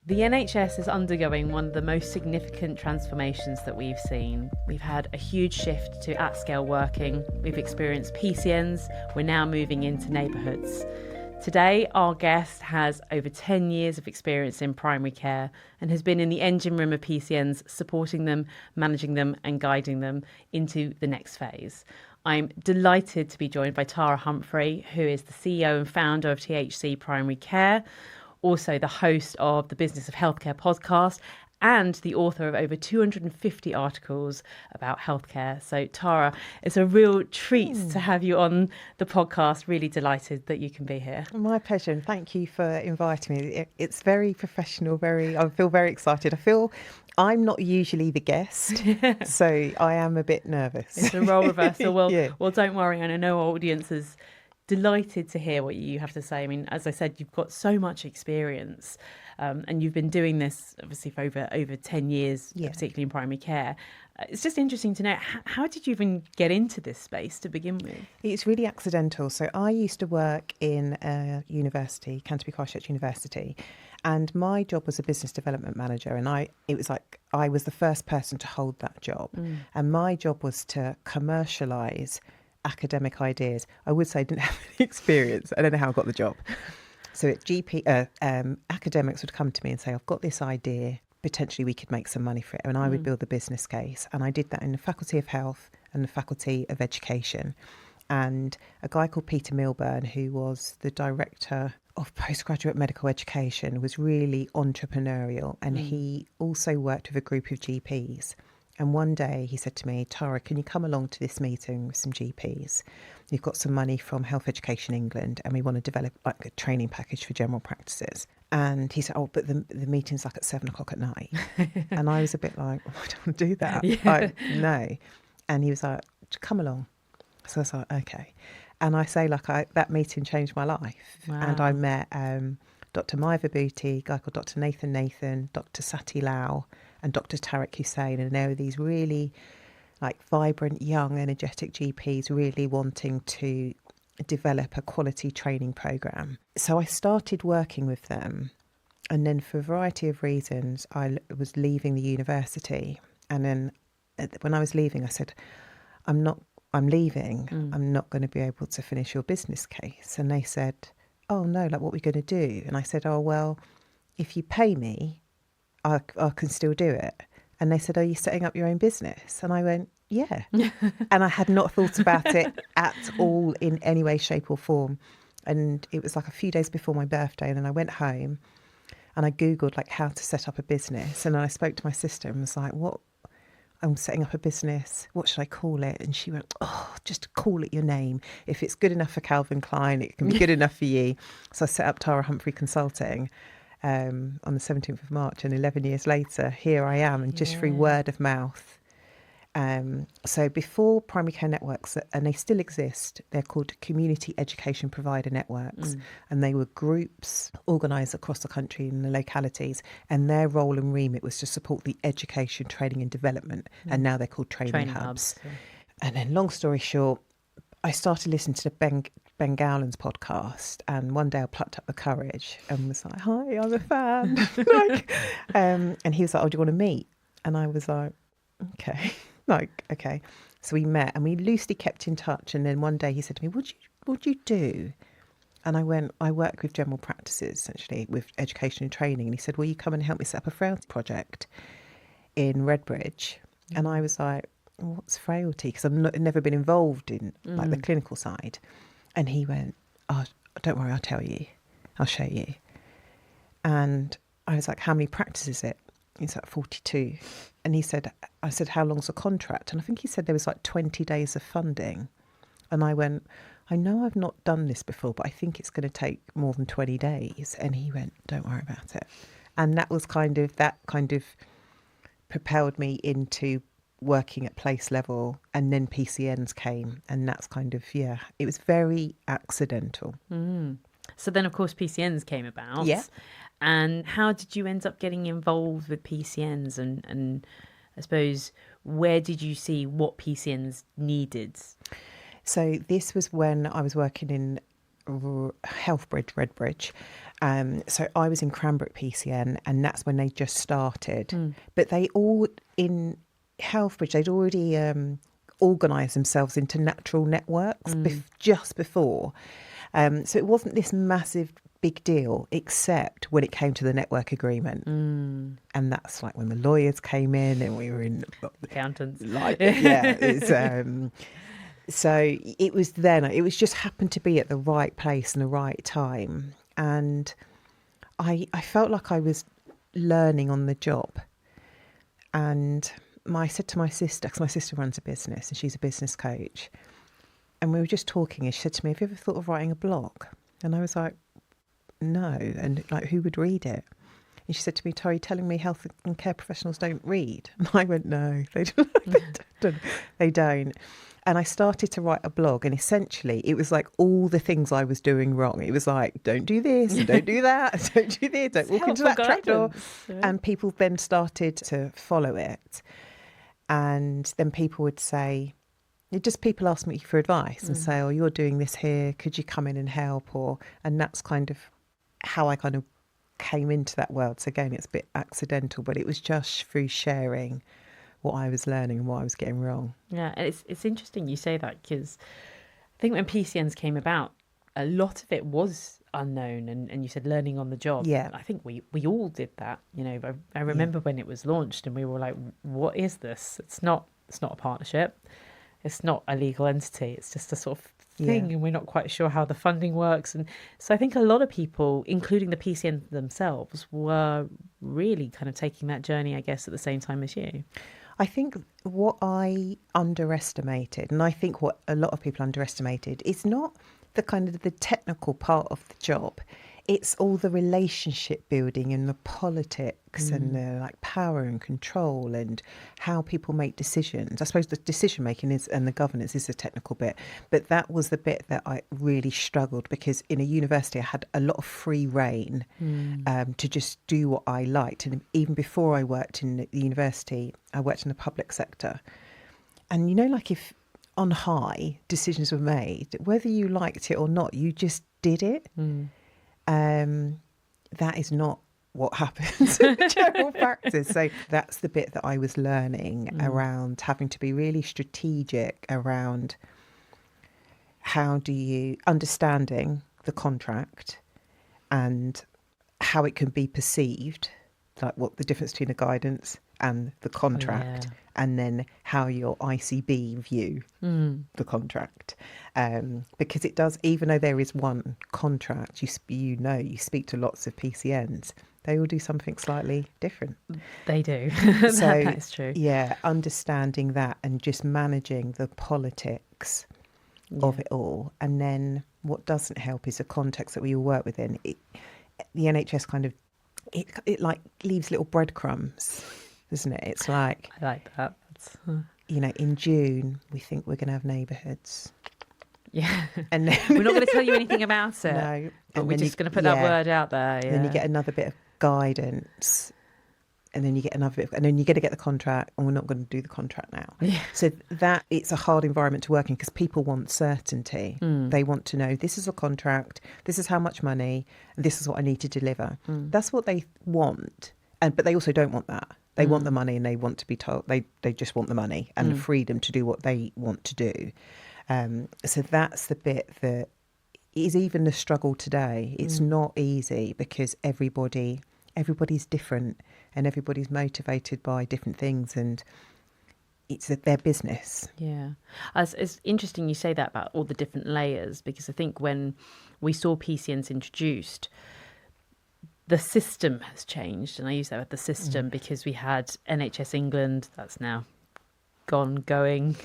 The NHS is undergoing one of the most significant transformations that we've seen. We've had a huge shift to at-scale working. We've experienced PCNs. We're now moving into neighbourhoods. Today, our guest has over 10 years of experience in primary care and has been in the engine room of PCNs, supporting them, managing them and guiding them into the next phase. I'm delighted to be joined by Tara Humphrey, who is the CEO and founder of THC Primary Care, also the host of the Business of Healthcare podcast and the author of over 250 articles about healthcare. So Tara, it's a real treat to have you on the podcast. Really delighted that you can be here. My pleasure, and thank you for inviting me. It's very professional, I feel very excited. I feel I'm not usually the guest, so I am a bit nervous. It's a role reversal. Well, Yeah. well, don't worry, and I know our audience is delighted to hear what you have to say. I mean, as I said, you've got so much experience and you've been doing this obviously for over 10 years, particularly in primary care. It's just interesting to know, how did you even get into this space to begin with? It's really accidental. So I used to work in a university, Canterbury Christchurch University, and my job was a business development manager, and I was the first person to hold that job. And my job was to commercialise academic ideas. I would say I didn't have any experience. I don't know how I got the job. So academics would come to me and say, I've got this idea, potentially we could make some money for it. And I would build the business case. And I did that in the Faculty of Health and the Faculty of Education. And a guy called Peter Milburn, who was the director of postgraduate medical education, was really entrepreneurial. And he also worked with a group of GPs. And one day he said to me, Tara, can you come along to this meeting with some GPs? You've got some money from Health Education England and we want to develop like a training package for general practices. And he said, oh, but the meeting's like at 7:00 at night. And I was a bit like, oh, I don't want to do that. No. And he was like, come along. So I was like, okay. And I say, that meeting changed my life. Wow. And I met Dr. Mai Vibhuti, a guy called Dr. Nathan, Dr. Sati Lau, and Dr. Tariq Hussain, and there were these really vibrant, young, energetic GPs really wanting to develop a quality training programme. So I started working with them, and then for a variety of reasons, I was leaving the university. And then when I was leaving, I said, I'm leaving. I'm not going to be able to finish your business case. And they said, oh no, what are we going to do? And I said, oh, well, if you pay me, I can still do it. And they said, are you setting up your own business? And I went, yeah. And I had not thought about it at all in any way, shape or form. And it was like a few days before my birthday. And then I went home and I Googled how to set up a business. And then I spoke to my sister and was like, what? I'm setting up a business. What should I call it? And she went, oh, just call it your name. If it's good enough for Calvin Klein, it can be good enough for you. So I set up Tara Humphrey Consulting on the 17th of March, and 11 years later, here I am, and just through word of mouth. So before primary care networks, and they still exist, they're called community education provider networks, and they were groups organised across the country in the localities, and their role and remit was to support the education, training and development, and now they're called training hubs. Yeah. And then long story short, I started listening to the Ben Gowland's podcast, and one day I plucked up the courage and was like, hi, I'm a fan. And he was like, oh, do you want to meet? And I was like, okay. Okay. So we met and we loosely kept in touch. And then one day he said to me, what'd you do? And I went, I work with general practices, essentially, with education and training. And he said, will you come and help me set up a frailty project in Redbridge? And I was like, what's frailty? Because I've never been involved in the clinical side. And he went, oh, don't worry, I'll tell you. I'll show you. And I was like, how many practices is it? He's like 42. And I said, how long's the contract? And I think he said there was 20 days of funding. And I went, I know I've not done this before, but I think it's going to take more than 20 days. And he went, don't worry about it. And that was kind of propelled me into working at place level, and then PCNs came, and that's it was very accidental. So then of course PCNs came about. Yeah. And how did you end up getting involved with PCNs, and I suppose where did you see what PCNs needed? So this was when I was working in Healthbridge, Redbridge, So I was in Cranbrook PCN, and that's when they just started. But they all, in Healthbridge, they'd already organised themselves into natural networks just before. So it wasn't this massive big deal, except when it came to the network agreement. And that's like when the lawyers came in and we were in... Accountants. So it was then, it was just happened to be at the right place and the right time. And I felt like I was learning on the job. And I said to my sister, because my sister runs a business and she's a business coach, and we were just talking, and she said to me, have you ever thought of writing a blog? And I was like, no. And like, who would read it? And she said to me, Tara, telling me health and care professionals don't read? And I went, no, they don't. They don't. And I started to write a blog, and essentially it was like all the things I was doing wrong. It was like, don't do this, and don't do that, don't do this, don't walk into that trapdoor. Yeah. And people then started to follow it. And then people would say, people ask me for advice and say, oh, you're doing this here, could you come in and help? And that's kind of how I kind of came into that world. So again, it's a bit accidental, but it was just through sharing what I was learning and what I was getting wrong. Yeah, it's interesting you say that, because I think when PCNs came about, a lot of it was unknown, and you said learning on the job. Yeah. I think we all did that. You know, I remember when it was launched and we were like, what is this? It's not a partnership. It's not a legal entity. It's just a sort of thing, and we're not quite sure how the funding works. And so I think a lot of people, including the PCNs themselves, were really kind of taking that journey, I guess, at the same time as you. I think what I underestimated, and I think what a lot of people underestimated, is not the kind of the technical part of the job. It's all the relationship building and the politics and the like power and control and how people make decisions. I suppose the decision making and the governance is the technical bit, but that was the bit that I really struggled, because in a university I had a lot of free reign to just do what I liked. And even before I worked in the university, I worked in the public sector. And you know, like if on high decisions were made, whether you liked it or not, you just did it. That is not what happens in general practice. So that's the bit that I was learning around having to be really strategic around how do you understanding the contract and how it can be perceived, like what the difference between the guidance and the contract, and then how your ICB view the contract. Because it does, even though there is one contract, you speak to lots of PCNs, they all do something slightly different. They do. So That's true. Yeah, understanding that and just managing the politics of it all. And then what doesn't help is the context that we all work within. The NHS kind of, it like leaves little breadcrumbs, isn't it? It's like, I like that. You know, in June we think we're going to have neighbourhoods. Yeah, and then we're not going to tell you anything about it. No, but we're just going to put that word out there. Yeah. And then you get another bit of guidance, and then you get another bit, and then you're going to get the contract, and we're not going to do the contract now. Yeah. So that it's a hard environment to work in, because people want certainty. They want to know, this is a contract, this is how much money, and this is what I need to deliver. That's what they want, but they also don't want that. They want the money, and they want to be told, they just want the money and the freedom to do what they want to do. So that's the bit that is even the struggle today. It's not easy, because everybody's different and everybody's motivated by different things, and it's their business. Yeah. It's interesting you say that about all the different layers, because I think when we saw PCNs introduced, the system has changed. And I use that word, the system, because we had NHS England, that's now going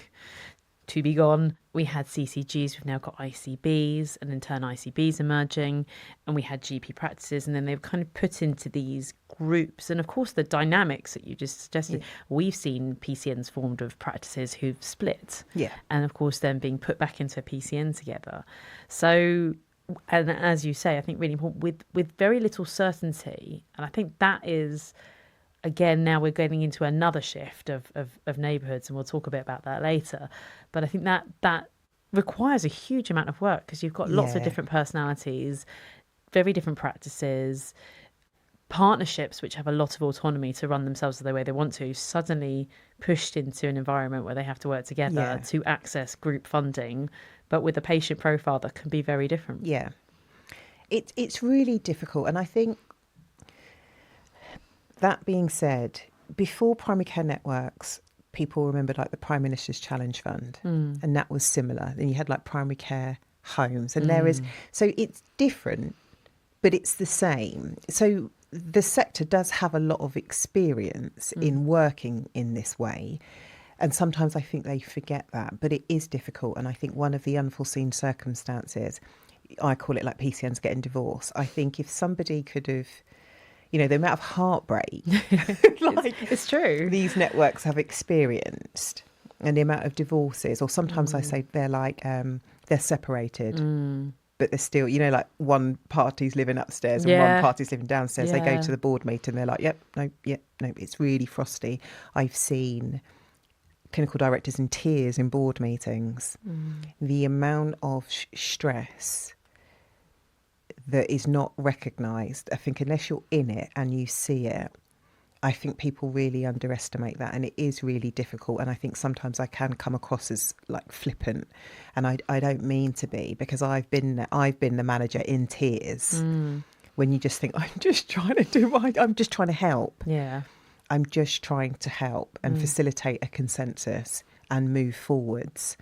to be gone. We had CCGs, we've now got ICBs, and in turn ICBs emerging, and we had GP practices, and then they were kind of put into these groups. And of course the dynamics that you just suggested, we've seen PCNs formed of practices who've split, and of course then being put back into a PCN together. So, and as you say, I think really important, with very little certainty. And I think that is, again, now we're getting into another shift of neighbourhoods, and we'll talk a bit about that later. But I think that requires a huge amount of work, because you've got lots of different personalities, very different practices, partnerships which have a lot of autonomy to run themselves the way they want to, suddenly pushed into an environment where they have to work together to access group funding, but with a patient profile that can be very different. Yeah. It's really difficult. And I think, that being said, before primary care networks, people remembered like the Prime Minister's Challenge Fund, and that was similar. Then you had like primary care homes, and there is, so it's different, but it's the same. So the sector does have a lot of experience in working in this way. And sometimes I think they forget that, but it is difficult. And I think one of the unforeseen circumstances, I call it like PCNs getting divorced. I think if somebody could have, you know, the amount of heartbreak like it's true, these networks have experienced, and the amount of divorces, or sometimes I say they're like, they're separated, but they're still, you know, like one party's living upstairs and one party's living downstairs. They go to the board meeting, they're like, no, it's really frosty. I've seen clinical directors in tears in board meetings. The amount of stress that is not recognised, I think, unless you're in it and you see it, I think people really underestimate that, and it is really difficult. And I think sometimes I can come across as like flippant, and I don't mean to be, because I've been the manager in tears when you just think, I'm just trying to help. Yeah. I'm just trying to help and facilitate a consensus and move forwards.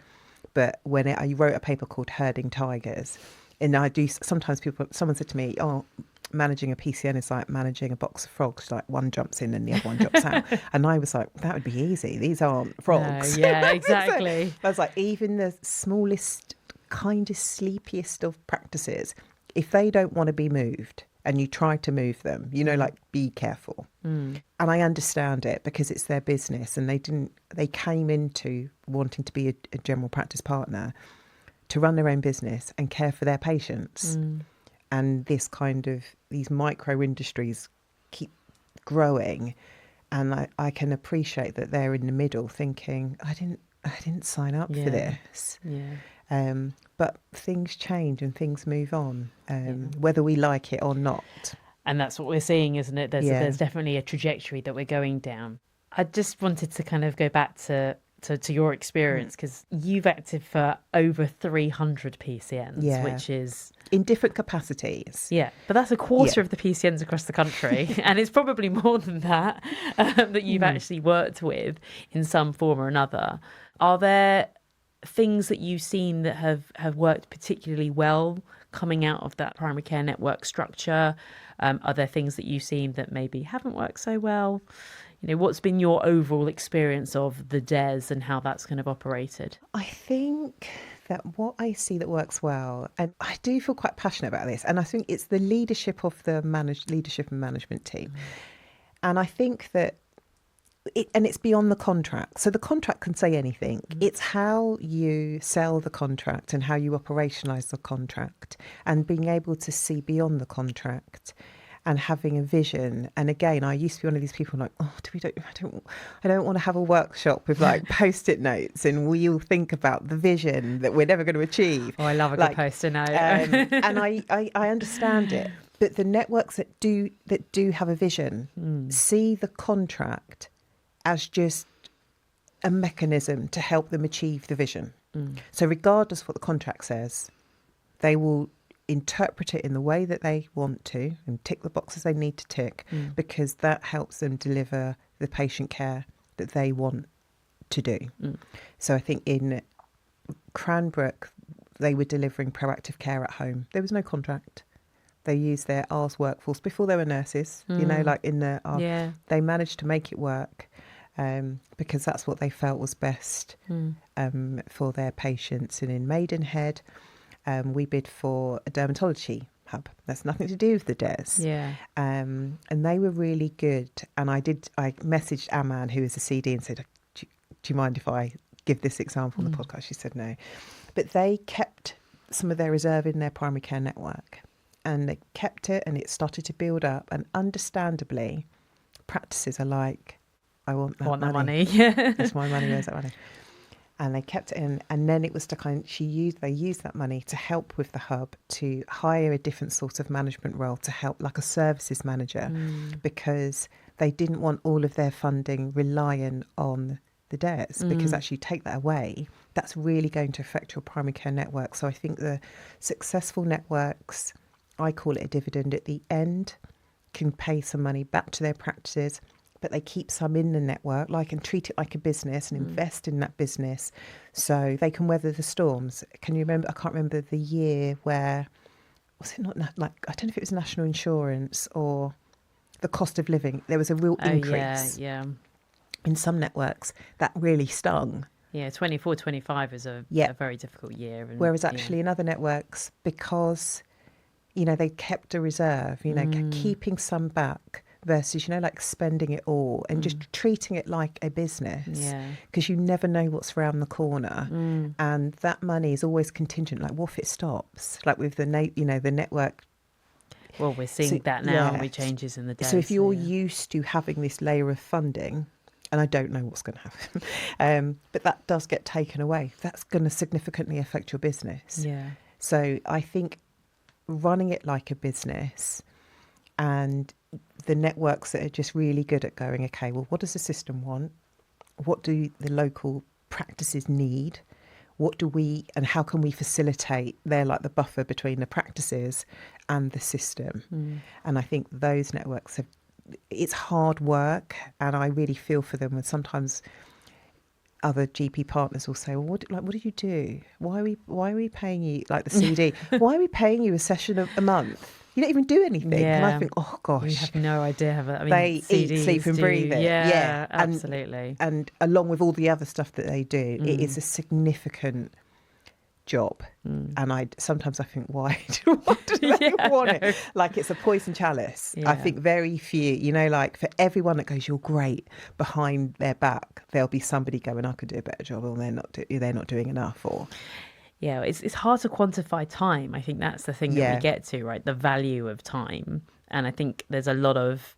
But when I wrote a paper called Herding Tigers, and I do sometimes someone said to me, oh, managing a PCN is like managing a box of frogs, like one jumps in and the other one drops out. And I was like, that would be easy. These aren't frogs. No, yeah, exactly. So I was like, even the smallest, kindest, sleepiest of practices, if they don't want to be moved and you try to move them, you know, like, be careful. And I understand it, because it's their business, and they came into wanting to be a general practice partner to run their own business and care for their patients. And these micro industries keep growing, and I can appreciate that they're in the middle thinking, I didn't sign up for this. But things change and things move on, whether we like it or not. And that's what we're seeing, isn't it? There's definitely a trajectory that we're going down. I just wanted to kind of go back to your experience, because you've acted for over 300 PCNs, which is... in different capacities. Yeah, but that's a quarter of the PCNs across the country. And it's probably more than that that you've actually worked with in some form or another. Are there things that you've seen that have worked particularly well coming out of that primary care network structure? Are there things that you've seen that maybe haven't worked so well? You know, what's been your overall experience of the DES and how that's kind of operated? I think that what I see that works well, and I do feel quite passionate about this, and I think it's the leadership of the leadership and management team. And I think that it's beyond the contract. So the contract can say anything. It's how you sell the contract and how you operationalise the contract, and being able to see beyond the contract and having a vision. And again, I used to be one of these people like, I don't want to have a workshop with like Post-it notes and we all think about the vision that we're never going to achieve. Oh, I love a good Post-it note. And I understand it. But the networks that do have a vision see the contract as just a mechanism to help them achieve the vision. So regardless of what the contract says, they will interpret it in the way that they want to and tick the boxes they need to tick, because that helps them deliver the patient care that they want to do. So I think in Cranbrook, they were delivering proactive care at home. There was no contract. They used their R's workforce before they were nurses, you know, like in the they managed to make it work because that's what they felt was best for their patients. And in Maidenhead, we bid for a dermatology hub. That's nothing to do with the DES. And they were really good. And I messaged Aman, who is a CD, and said, do you mind if I give this example on the podcast? She said no. But they kept some of their reserve in their primary care network, and they kept it, and it started to build up. And understandably, practices are like, I want that money. Yeah. That's my money. Where's that money? And they kept it in, and then it was to they used that money to help with the hub, to hire a different sort of management role to help, like a services manager, because they didn't want all of their funding reliant on the debts, because actually take that away, that's really going to affect your primary care network. So I think the successful networks, I call it a dividend at the end, can pay some money back to their practices, but they keep some in the network, and treat it like a business and invest in that business so they can weather the storms. Can you remember? I can't remember the year where, was it not I don't know if it was national insurance or the cost of living. There was a real increase in some networks that really stung. Yeah, 24-25 is a very difficult year. And, whereas actually in other networks, because, they kept a reserve, keeping some back, versus, spending it all and just treating it like a business, because you never know what's around the corner. And that money is always contingent. What if it stops? With the network. Well, we're seeing that now with changes in the day. So if you're used to having this layer of funding, and I don't know what's going to happen, but that does get taken away, that's going to significantly affect your business. Yeah. So I think running it like a business, and the networks that are just really good at going, okay, well, what does the system want? What do the local practices need? What do we, and how can we facilitate? They're like the buffer between the practices and the system. And I think those networks it's hard work, and I really feel for them when sometimes other GP partners will say, well, what do you do? Why are we paying you, the CD? Why are we paying you a session a month? You don't even do anything. Yeah. And I think, oh gosh. We have no idea. They CDs eat, sleep and breathe it. Yeah, absolutely. And along with all the other stuff that they do, it is a significant job. And sometimes I think, why do they want it? It's a poison chalice. I think very few, for everyone that goes, you're great, behind their back, there'll be somebody going, I could do a better job, or they're not doing enough, or... Yeah, it's hard to quantify time. I think that's the thing that we get to, right? The value of time. And I think there's a lot of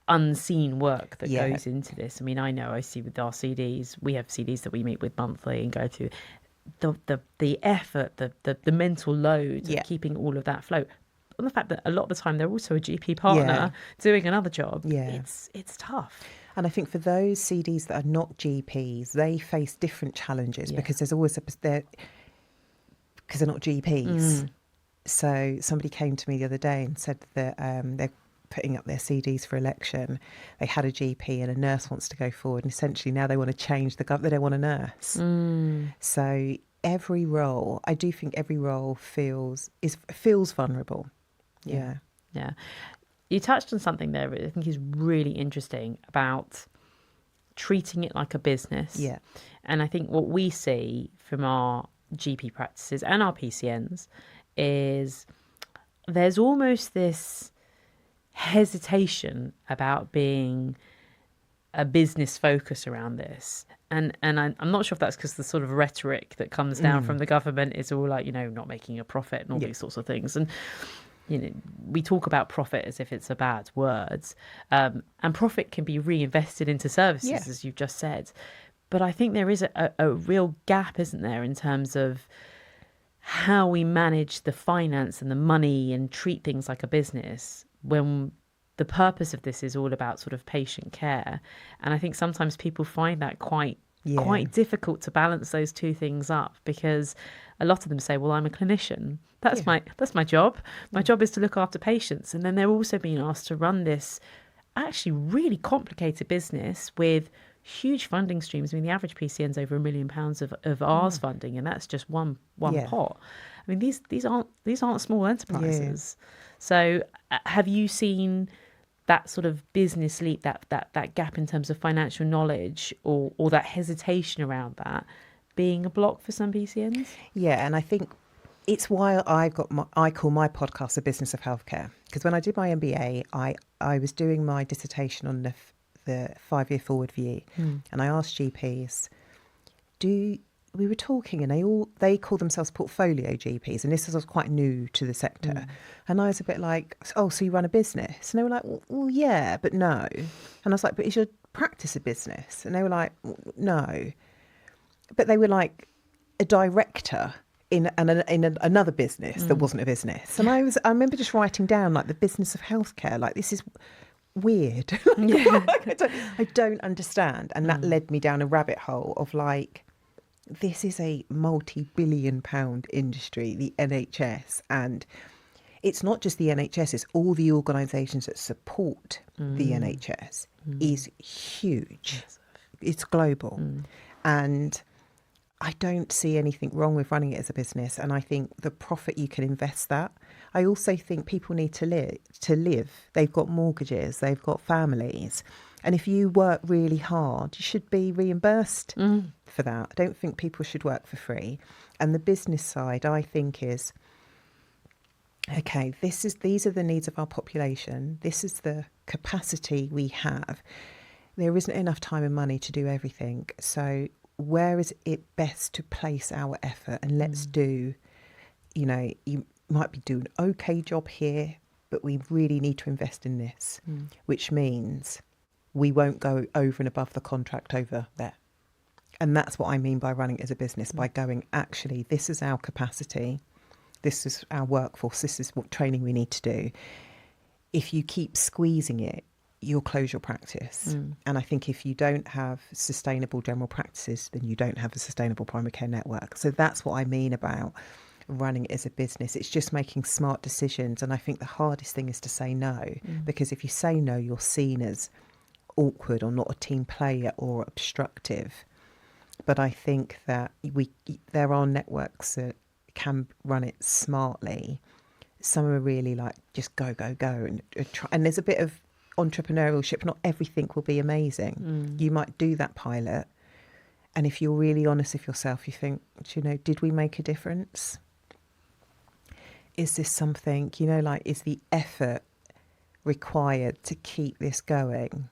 unseen work that goes into this. I see with our CDs, we have CDs that we meet with monthly and go to the effort, the mental load of keeping all of that afloat. And the fact that a lot of the time they're also a GP partner doing another job. It's tough. And I think for those CDs that are not GPs, they face different challenges because there's always because they're not GPs. So somebody came to me the other day and said that they're putting up their CDs for election. They had a GP and a nurse wants to go forward, and essentially now they want to change the government. They don't want a nurse. So every role, I do think every role feels vulnerable. Yeah. You touched on something there that I think is really interesting about treating it like a business. Yeah. And I think what we see from our GP practices and our PCNs is there's almost this hesitation about being a business focus around this. And I'm not sure if that's because the sort of rhetoric that comes down from the government is all not making a profit and all these sorts of things. And we talk about profit as if it's a bad word, and profit can be reinvested into services, as you've just said. But I think there is a real gap, isn't there, in terms of how we manage the finance and the money and treat things like a business when the purpose of this is all about sort of patient care. And I think sometimes people find that quite difficult to balance those two things up, because a lot of them say, well, I'm a clinician. That's my job. My job is to look after patients. And then they're also being asked to run this actually really complicated business with huge funding streams. The average PCN's over £1 million of ours funding, and that's just one pot. These aren't small enterprises. So have you seen that sort of business leap, that gap in terms of financial knowledge, or that hesitation around that being a block for some PCNs? Yeah, and I think it's why I call my podcast The Business of Healthcare, because when I did my MBA, I was doing my dissertation on the 5-year forward view, and I asked GPs, we were talking, and they call themselves portfolio GPs, and this was quite new to the sector, and I was a bit like, oh, so you run a business? And they were like, well, yeah, but no. And I was like, but is your practice a business? And they were like, no. but they were like a director in another business that wasn't a business. And I remember just writing down like the business of healthcare, like this is weird. Yeah. I don't understand. And that led me down a rabbit hole of like, this is a multi-billion-pound industry, the NHS, and it's not just the NHS, it's all the organisations that support the NHS is huge. Yes. It's global. And I don't see anything wrong with running it as a business. And I think the profit, you can invest that. I also think people need to live. They've got mortgages, they've got families. And if you work really hard, you should be reimbursed for that. I don't think people should work for free. And the business side, I think, is, okay, these are the needs of our population. This is the capacity we have. There isn't enough time and money to do everything. So where is it best to place our effort? And let's do, you might be doing an okay job here, but we really need to invest in this, which means we won't go over and above the contract over there. And that's what I mean by running it as a business, by going, actually, this is our capacity. This is our workforce. This is what training we need to do. If you keep squeezing it, you'll close your practice. And I think if you don't have sustainable general practices, then you don't have a sustainable primary care network. So that's what I mean about running it as a business. It's just making smart decisions. And I think the hardest thing is to say no, because if you say no, you're seen as awkward or not a team player or obstructive. But I think that there are networks that can run it smartly. Some are really like just go and try. And there's a bit of entrepreneurship. Not everything will be amazing. You might do that pilot, and if you're really honest with yourself, you think, did we make a difference? Is this something, like, is the effort required to keep this going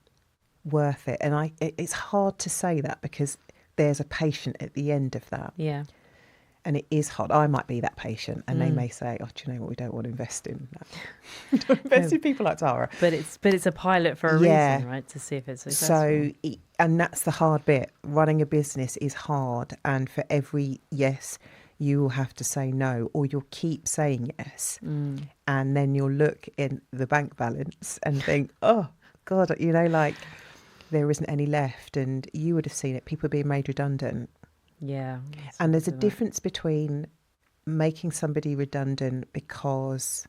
worth it? And it's hard to say that because there's a patient at the end of that. Yeah. And it is hard. I might be that patient, and they may say, "Oh, do you know what? We don't want to invest in that. We don't invest in people like Tara." But it's a pilot for a reason, right? To see if it's successful. So, and that's the hard bit. Running a business is hard, and for every yes, you will have to say no, or you'll keep saying yes, and then you'll look in the bank balance and think, "Oh God, like there isn't any left." And you would have seen it. People are being made redundant. Yeah. And there's a difference between making somebody redundant because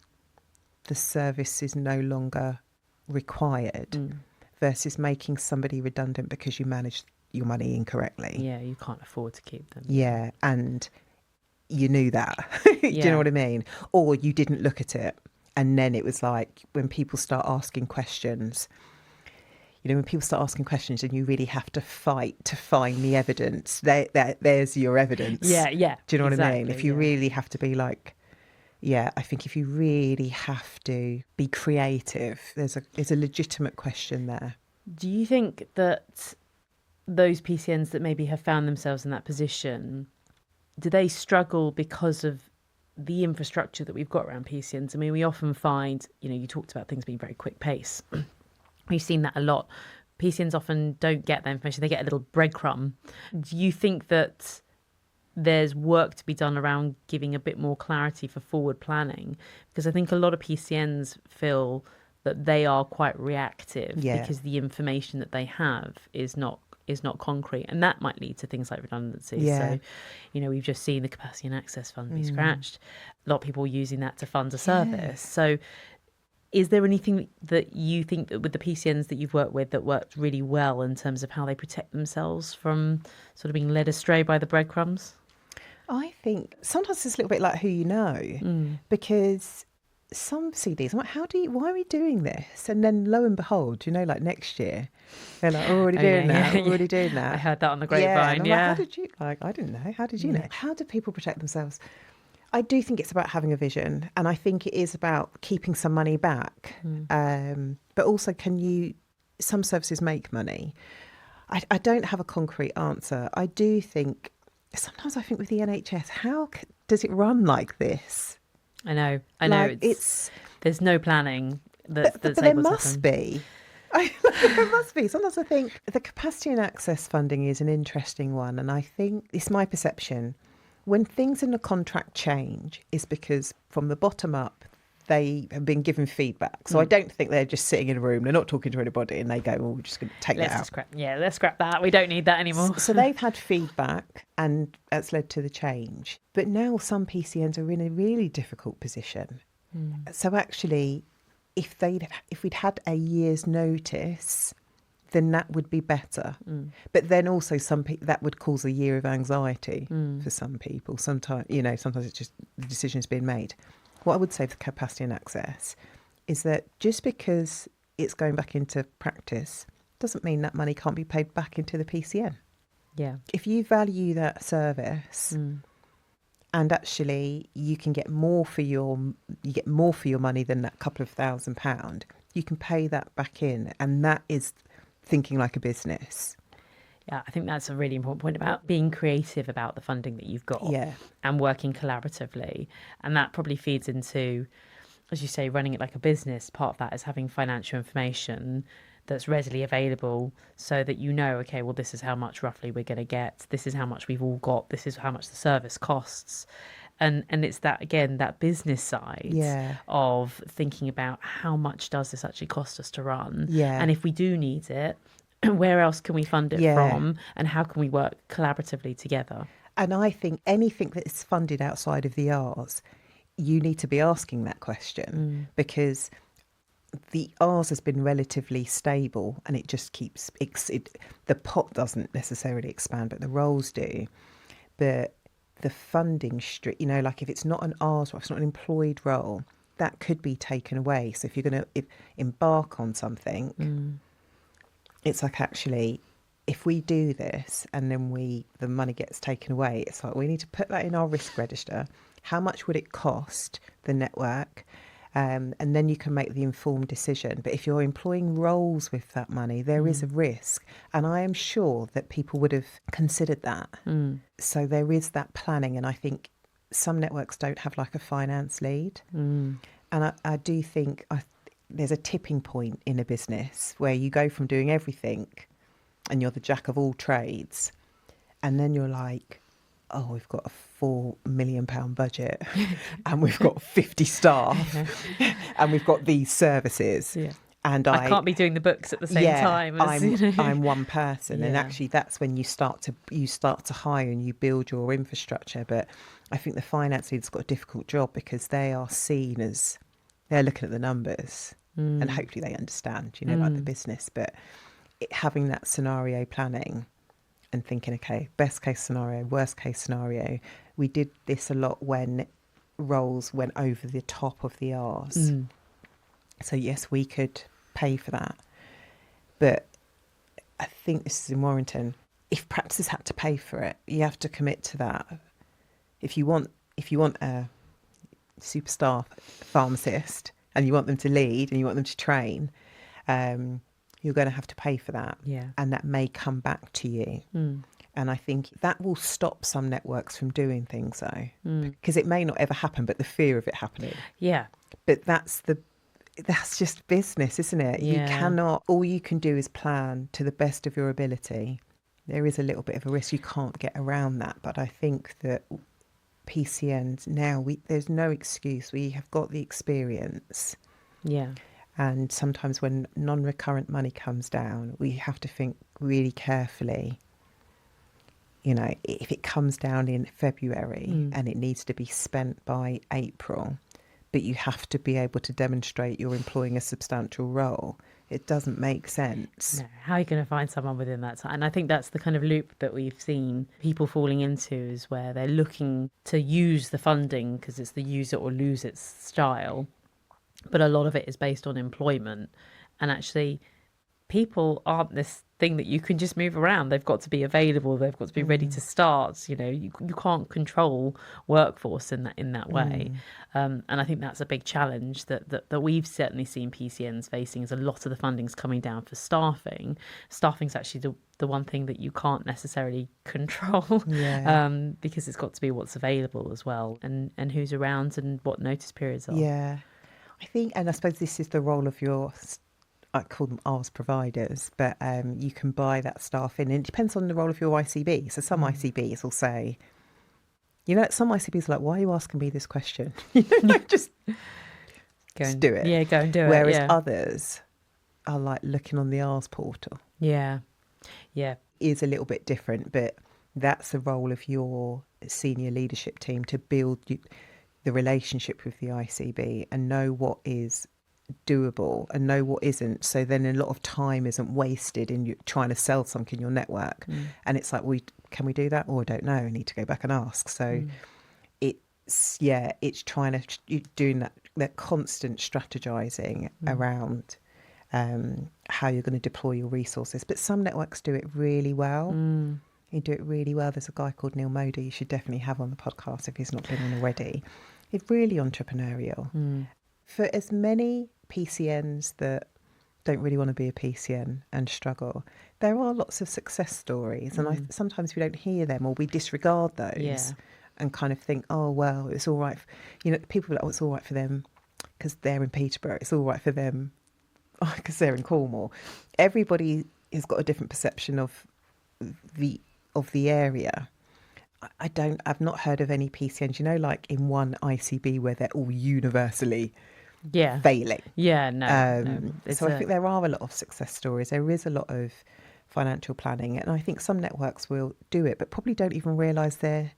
the service is no longer required versus making somebody redundant because you managed your money incorrectly. Yeah, you can't afford to keep them. Yeah, and you knew that. Do you know what I mean? Or you didn't look at it. And then it was like when people start asking questions, when people start asking questions and you really have to fight to find the evidence, there's your evidence. Yeah. Do you know what I mean? Exactly, If you really have to be like, I think if you really have to be creative, there's a legitimate question there. Do you think that those PCNs that maybe have found themselves in that position, do they struggle because of the infrastructure that we've got around PCNs? I mean, we often find, you talked about things being very quick pace. We've seen that a lot. PCNs often don't get that information. They get a little breadcrumb. Do you think that there's work to be done around giving a bit more clarity for forward planning? Because I think a lot of PCNs feel that they are quite reactive because the information that they have is not concrete, and that might lead to things like redundancy. So, we've just seen the Capacity and Access Fund be scratched. A lot of people using that to fund a service. So is there anything that you think that with the PCNs that you've worked with that worked really well in terms of how they protect themselves from sort of being led astray by the breadcrumbs? I think sometimes it's a little bit like who you know, because some CDs, I'm like, why are we doing this? And then lo and behold, like next year, they're like, we're already doing that. We're already doing that. I heard that on the grapevine. And I'm like, how did you, I didn't know. How did you know? How do people protect themselves? I do think it's about having a vision, and I think it is about keeping some money back. But also, some services make money? I don't have a concrete answer. I do think, sometimes I think with the NHS, how does it run like this? I know. Like, There's no planning. But there must be. It must be. Sometimes I think the capacity and access funding is an interesting one. And I think it's my perception. When things in the contract change, is because from the bottom up, they have been given feedback. So I don't think they're just sitting in a room, they're not talking to anybody, and they go, well, we're just going to take that out. Let's scrap that. We don't need that anymore. So they've had feedback, and that's led to the change. But now some PCNs are in a really difficult position. So actually, if we'd had a year's notice, then that would be better. But then also that would cause a year of anxiety for some people. Sometimes it's just the decision has been made. What I would say for capacity and access is that just because it's going back into practice doesn't mean that money can't be paid back into the PCN. Yeah. If you value that service and actually you can get more for your money than that couple of £1,000, you can pay that back in, and that is thinking like a business. Yeah, I think that's a really important point about being creative about the funding that you've got and working collaboratively. And that probably feeds into, as you say, running it like a business. Part of that is having financial information that's readily available so that you know, okay, well, this is how much roughly we're going to get. This is how much we've all got. This is how much the service costs. And it's that, again, that business side of thinking about how much does this actually cost us to run? Yeah. And if we do need it, where else can we fund it from, and how can we work collaboratively together? And I think anything that is funded outside of the R's, you need to be asking that question because the R's has been relatively stable and it just keeps, the pot doesn't necessarily expand, but the roles do. But the funding like if it's not an R's role, if it's not an employed role, that could be taken away. So if you're going to embark on something, it's like, actually, if we do this and then the money gets taken away, it's like we need to put that in our risk register. How much would it cost the network? And then you can make the informed decision. But if you're employing roles with that money, there is a risk. And I am sure that people would have considered that. So there is that planning. And I think some networks don't have like a finance lead. And I do think there's a tipping point in a business where you go from doing everything and you're the jack of all trades, and then you're like, oh, we've got a £4 million budget and we've got 50 staff and we've got these services. And I can't be doing the books at the same time as I'm one person. And actually that's when you start to hire and you build your infrastructure. But I think the finance lead's got a difficult job because they are seen as, they're looking at the numbers and hopefully they understand, like the business. But having that scenario planning and thinking, okay, best case scenario, worst case scenario. We did this a lot when roles went over the top of the R's. So yes, we could pay for that. But I think this is in Warrington. If practices had to pay for it, you have to commit to that. If you want a superstar pharmacist and you want them to lead and you want them to train, you're going to have to pay for that. And that may come back to you. And I think that will stop some networks from doing things though, because it may not ever happen, but the fear of it happening. But that's just business, isn't it? You cannot, all you can do is plan to the best of your ability. There is a little bit of a risk. You can't get around that. But I think that PCNs now, there's no excuse. We have got the experience. And sometimes when non-recurrent money comes down, we have to think really carefully. If it comes down in February and it needs to be spent by April, but you have to be able to demonstrate you're employing a substantial role, it doesn't make sense. No. How are you going to find someone within that time? And I think that's the kind of loop that we've seen people falling into, is where they're looking to use the funding because it's the use it or lose it style. But a lot of it is based on employment. And actually, people aren't this thing that you can just move around. They've got to be available. They've got to be ready to start. You can't control workforce in that way. And I think that's a big challenge that we've certainly seen PCNs facing, is a lot of the funding's coming down for staffing. Staffing's actually the one thing that you can't necessarily control because it's got to be what's available as well, and who's around and what notice periods are. I think, and I suppose this is the role of your I call them ARS providers, but you can buy that staff in. And it depends on the role of your ICB. So some ICBs will say, some ICBs are like, why are you asking me this question? Just do it. Yeah, go and do it. Whereas others are like looking on the ARS portal. Yeah. Is a little bit different, but that's the role of your senior leadership team, to build the relationship with the ICB and know what is doable and know what isn't, so then a lot of time isn't wasted in you trying to sell something in your network. And it's like, can we do that? I don't know, I need to go back and ask. So it's trying to doing that constant strategizing around how you're going to deploy your resources. But some networks do it really well. You do it really well. There's a guy called Neil Modi you should definitely have on the podcast if he's not been on already. He's really entrepreneurial. For as many PCNs that don't really want to be a PCN and struggle, there are lots of success stories, and sometimes we don't hear them, or we disregard those and kind of think, oh well, it's all right. People are like, oh, it's all right for them because they're in Peterborough. It's all right for them because they're in Cornwall. Everybody has got a different perception of the area. I've not heard of any PCNs, like in one ICB where they're all universally failing. Yeah, no. So I think there are a lot of success stories. There is a lot of financial planning, and I think some networks will do it, but probably don't even realise they're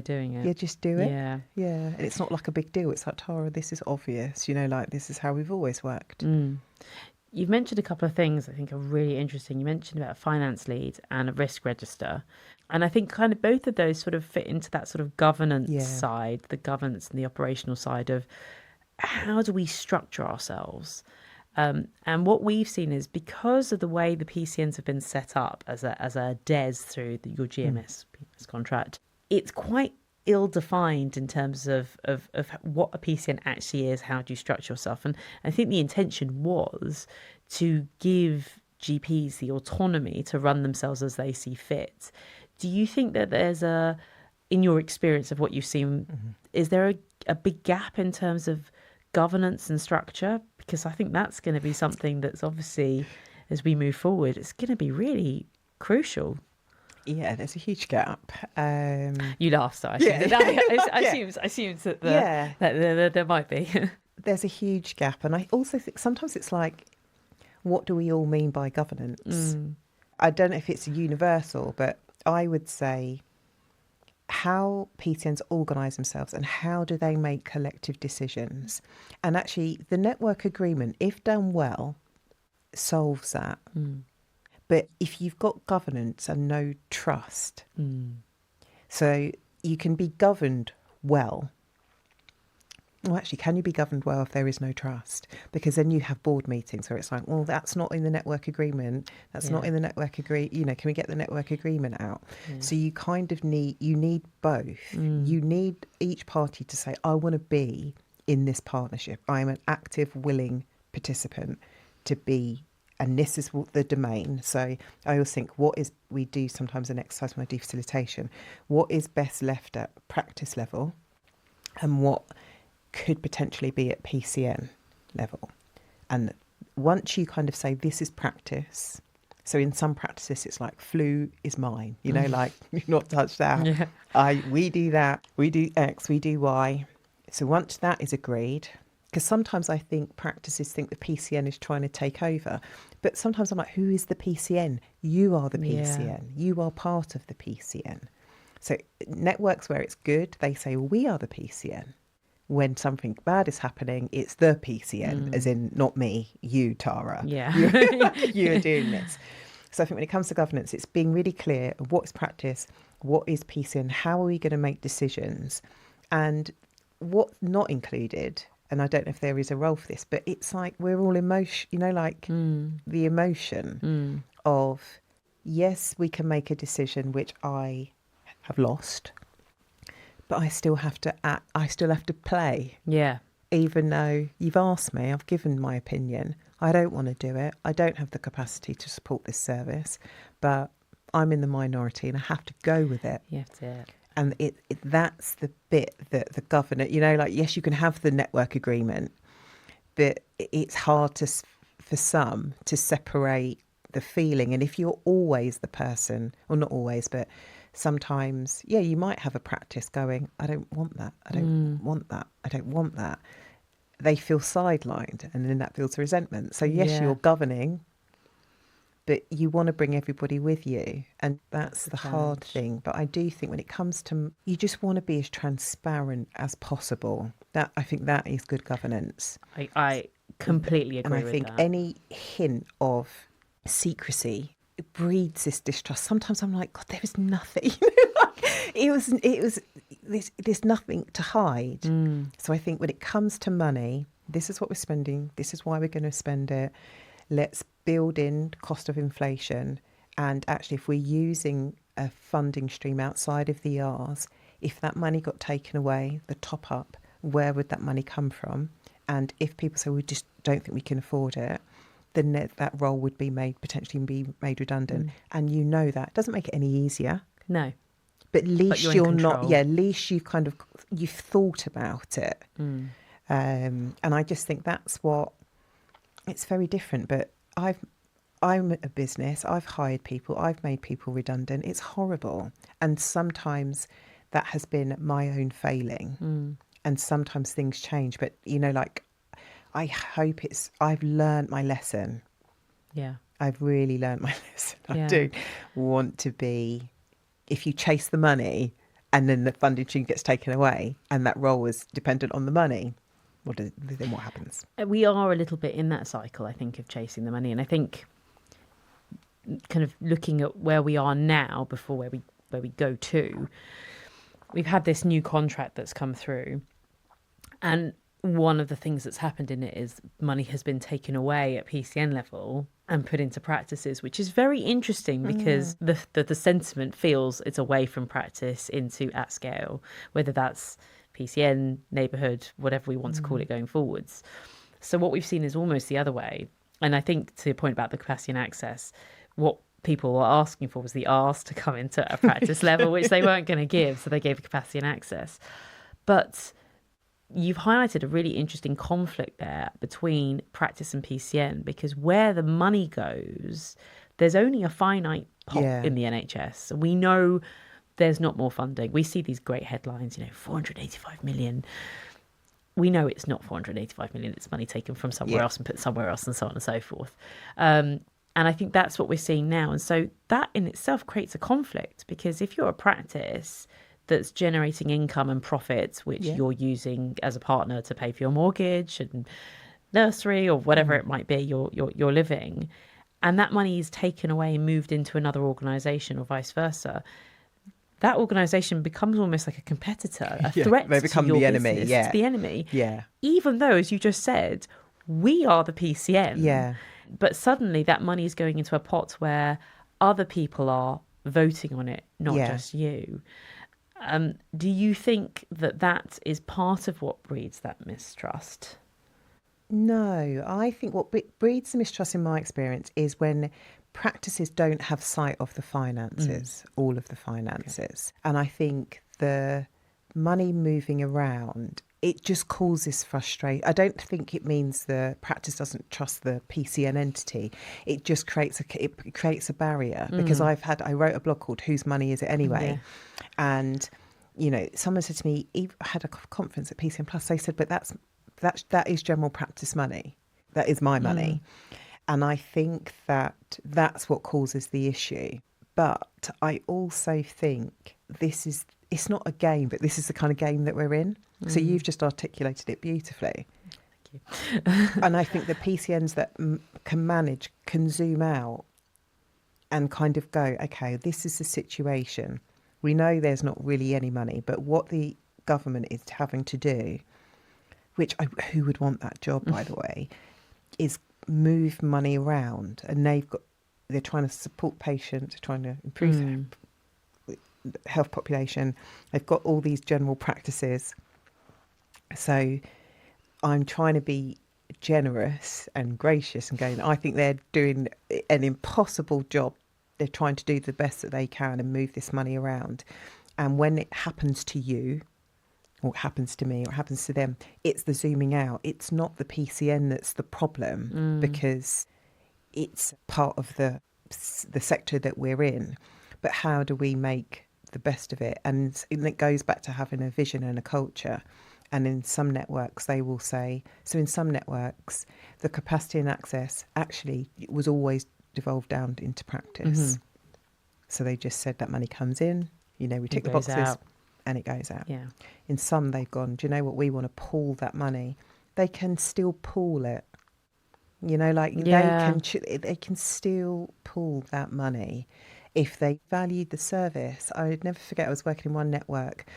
doing it. Yeah, just do it. Yeah. And it's not like a big deal. It's like, Tara, this is obvious. Like this is how we've always worked. You've mentioned a couple of things I think are really interesting. You mentioned about a finance lead and a risk register. And I think kind of both of those sort of fit into that sort of governance side, the governance and the operational side of how do we structure ourselves? And what we've seen is, because of the way the PCNs have been set up as a DES through your GMS contract, it's quite ill-defined in terms of what a PCN actually is. How do you structure yourself? And I think the intention was to give GPs the autonomy to run themselves as they see fit. Do you think that there's in your experience of what you've seen, is there a big gap in terms of governance and structure? Because I think that's going to be something that's obviously, as we move forward, it's going to be really crucial. Yeah, there's a huge gap. You laughed, so I assumed that there might be. There's a huge gap. And I also think sometimes it's like, what do we all mean by governance? I don't know if it's universal, but I would say how PCNs organise themselves and how do they make collective decisions. And actually, the network agreement, if done well, solves that. But if you've got governance and no trust, so you can be governed well. Well, actually, can you be governed well if there is no trust? Because then you have board meetings where it's like, well, that's not in the network agreement. That's not in the network agreement. Can we get the network agreement out? So you kind of need both. You need each party to say, I want to be in this partnership. I'm an active, willing participant to be. And this is the domain. So I always think, we do sometimes an exercise when I do facilitation, what is best left at practice level and what could potentially be at PCN level. And once you kind of say, this is practice. So in some practices, it's like, flu is mine, like you're not touched that. We do that, we do X, we do Y. So once that is agreed, because sometimes I think practices think the PCN is trying to take over. But sometimes I'm like, who is the PCN? You are the PCN. You are part of the PCN. So networks where it's good, they say, well, we are the PCN. When something bad is happening, it's the PCN, as in not me, you, Tara. Yeah. You are doing this. So I think when it comes to governance, it's being really clear of what is practice, what is PCN, how are we going to make decisions, and what's not included. And I don't know if there is a role for this, but it's like we're all emotion, the emotion of, yes, we can make a decision which I have lost, but I still have to act, I still have to play. Yeah. Even though you've asked me, I've given my opinion. I don't want to do it. I don't have the capacity to support this service, but I'm in the minority and I have to go with it. You have to. And that's the bit that the governor, yes, you can have the network agreement, but it's hard to for some to separate the feeling. And if you're always the person, or not always, but sometimes, yeah, you might have a practice going, I don't want that. I don't want that. I don't want that. They feel sidelined, and then that builds resentment. So yes, you're governing, but you want to bring everybody with you. And that's the hard thing. But I do think when it comes to, you just want to be as transparent as possible. That, I think that is good governance. I completely agree with that. And I think any hint of secrecy, it breeds this distrust. Sometimes I'm like, God, there is nothing. There's nothing to hide. So I think when it comes to money, this is what we're spending. This is why we're going to spend it. Let's build in cost of inflation. And actually, if we're using a funding stream outside of the Rs, if that money got taken away, the top up, where would that money come from? And if people say we just don't think we can afford it, then that role would be potentially be made redundant. And you know that. It doesn't make it any easier. No. But at least you're not, at least you've thought about it. And I just think that's what, it's very different. But I'm a business, I've hired people, I've made people redundant. It's horrible. And sometimes that has been my own failing. And sometimes things change. But, I hope I've learned my lesson. Yeah. I've really learned my lesson. I do want to be, if you chase the money and then the funding stream gets taken away and that role is dependent on the money, then what happens? We are a little bit in that cycle, I think, of chasing the money. And I think kind of looking at where we are now before where we go to, we've had this new contract that's come through. And one of the things that's happened in it is money has been taken away at PCN level and put into practices, which is very interesting because the sentiment feels it's away from practice into at scale, whether that's PCN, neighbourhood, whatever we want to call it going forwards. So what we've seen is almost the other way. And I think to your point about the capacity and access, what people were asking for was the R's to come into a practice level, which they weren't going to give. So they gave capacity and access. But you've highlighted a really interesting conflict there between practice and PCN, because where the money goes, there's only a finite pot in the NHS. We know there's not more funding. We see these great headlines, 485 million. We know it's not 485 million. It's money taken from somewhere else and put somewhere else, and so on and so forth. And I think that's what we're seeing now. And so that in itself creates a conflict, because if you're a practice that's generating income and profits, which you're using as a partner to pay for your mortgage and nursery or whatever it might be you're living, and that money is taken away and moved into another organisation or vice versa, that organisation becomes almost like a competitor, a threat. They become to your the enemy. business. Yeah, it's the enemy. Yeah. Even though, as you just said, we are the PCN. Yeah. But suddenly that money is going into a pot where other people are voting on it, not just you. Do you think that is part of what breeds that mistrust? No, I think what breeds the mistrust in my experience is when practices don't have sight of the finances, all of the finances. Okay. And I think the money moving around, it just causes frustration. I don't think it means the practice doesn't trust the PCN entity. It just creates a barrier, because I wrote a blog called "Whose Money Is It Anyway?" And someone said to me, I had a conference at PCN Plus. They said, but that is general practice money. That is my money. And I think that's what causes the issue. But I also think it's not a game, but this is the kind of game that we're in. So you've just articulated it beautifully. Thank you. And I think the PCNs that can zoom out and kind of go, okay, this is the situation. We know there's not really any money, but what the government is having to do, who would want that job, by the way, is move money around. And they're trying to support patients, trying to improve the health population. They've got all these general practices. So I'm trying to be generous and gracious and going, I think they're doing an impossible job. They're trying to do the best that they can and move this money around. And when it happens to you, or it happens to me or it happens to them. It's the zooming out. It's not the PCN that's the problem, because it's part of the sector that we're in. But how do we make the best of it? And it goes back to having a vision and a culture. And in some networks, they will say, so in some networks, the capacity and access actually was always devolved down into practice. So they just said that money comes in, we tick the boxes out. And it goes out. Yeah. In some, they've gone, do you know what, we want to pool that money. They can still pool it. They can still pool that money if they valued the service. I would never forget, I was working in one network.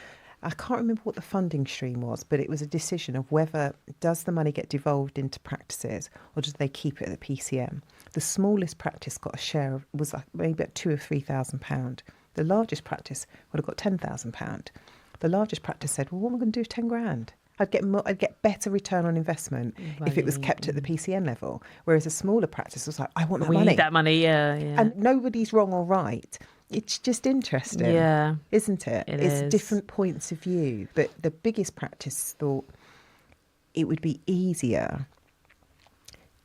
I can't remember what the funding stream was, but it was a decision of whether does the money get devolved into practices or do they keep it at the PCM. The smallest practice got a share of, was like maybe about £2,000 or £3,000. The largest practice would have got £10,000. The largest practice said, well, what am I going to do with 10 grand? I'd get better return on investment if it was kept at the PCN level. Whereas a smaller practice was like, I want that money. We need that money, yeah. And nobody's wrong or right. It's just interesting, isn't it? It's different points of view. But the biggest practice thought it would be easier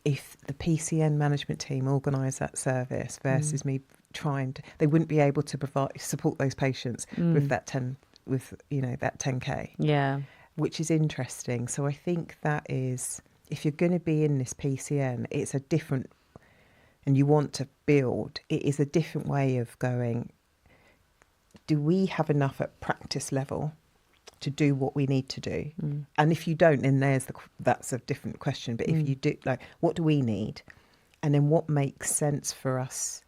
if the PCN management team organised that service versus me trying to. They wouldn't be able to support those patients with that 10K. Yeah. Which is interesting. So I think that is, if you're going to be in this PCN, it's a different, and you want to build, it is a different way of going, do we have enough at practice level to do what we need to do? And if you don't, then that's a different question. But if you do, what do we need? And then what makes sense for us?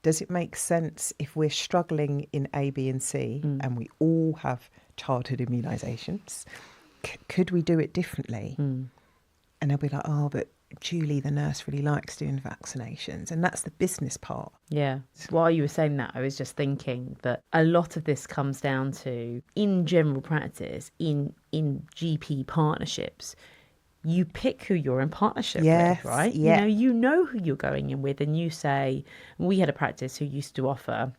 Does it make sense if we're struggling in A, B and C and we all have childhood immunisations? Could we do it differently? And they'll be like, oh, but Julie, the nurse, really likes doing vaccinations. And that's the business part. Yeah. While you were saying that, I was just thinking that a lot of this comes down to, in general practice, in GP partnerships, you pick who you're in partnership with, right? Yeah. You know who you're going in with, and you say, we had a practice who used to offer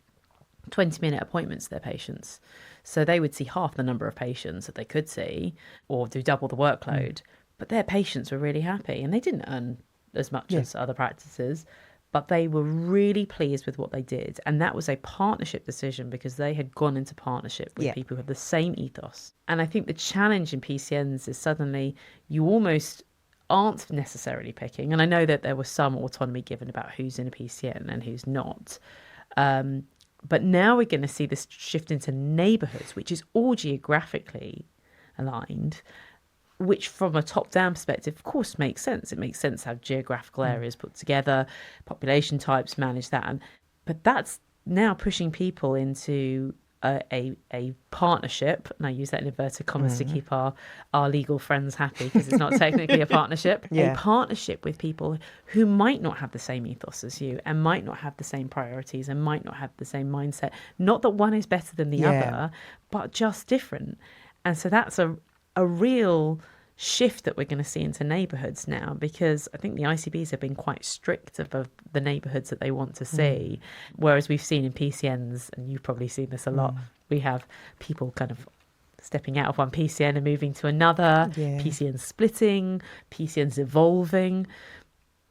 20-minute appointments to their patients. So they would see half the number of patients that they could see or do double the workload. But their patients were really happy, and they didn't earn as much as other practices, but they were really pleased with what they did. And that was a partnership decision because they had gone into partnership with people who have the same ethos. And I think the challenge in PCNs is suddenly you almost aren't necessarily picking. And I know that there was some autonomy given about who's in a PCN and who's not. But now we're going to see this shift into neighbourhoods, which is all geographically aligned, which from a top-down perspective, of course, makes sense. It makes sense how geographical areas put together, population types manage that. But that's now pushing people into a partnership, and I use that in inverted commas to keep our legal friends happy because it's not technically a partnership, a partnership with people who might not have the same ethos as you and might not have the same priorities and might not have the same mindset. Not that one is better than the other, but just different. And so that's a real shift that we're going to see into neighbourhoods now, because I think the ICBs have been quite strict about the neighbourhoods that they want to see, whereas we've seen in PCNs, and you've probably seen this a lot, we have people kind of stepping out of one PCN and moving to another, PCNs splitting, PCNs evolving.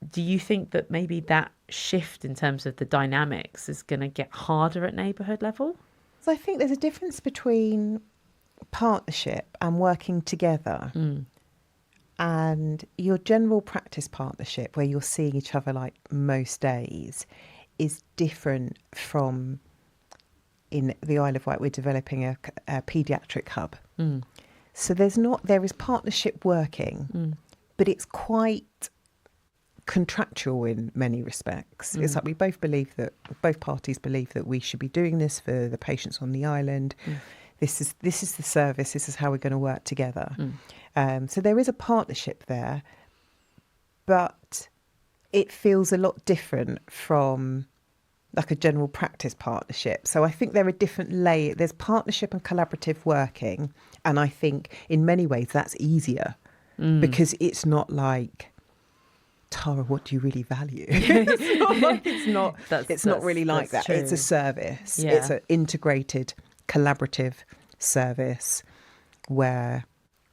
Do you think that maybe that shift in terms of the dynamics is going to get harder at neighbourhood level? So I think there's a difference between partnership and working together and your general practice partnership where you're seeing each other like most days is different from in the Isle of Wight. We're developing a paediatric hub, so there is partnership working, but it's quite contractual in many respects. It's like we both parties believe that we should be doing this for the patients on the island. This is the service. This is how we're going to work together. So there is a partnership there, but it feels a lot different from like a general practice partnership. So I think there are different layers. There's partnership and collaborative working, and I think in many ways that's easier because it's not like, Tara, what do you really value? It's not really like that. True. It's a service. It's an integrated collaborative service, where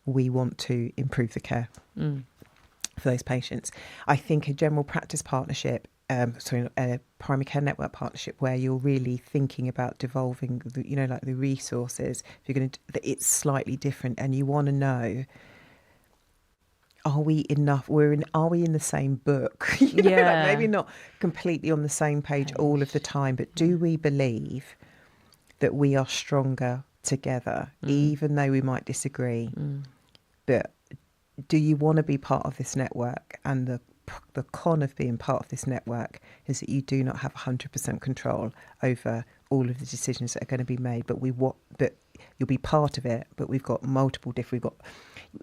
we want to improve the care for those patients. I think a general practice partnership, a primary care network partnership, where you're really thinking about devolving, the resources. If you're going to, it's slightly different, and you want to know: are we enough? Are we in the same book? Maybe not completely on the same page all of the time, but do we believe that we are stronger together, even though we might disagree? But do you want to be part of this network? And the con of being part of this network is that you do not have 100% control over all of the decisions that are going to be made. But you'll be part of it. But we've got multiple different.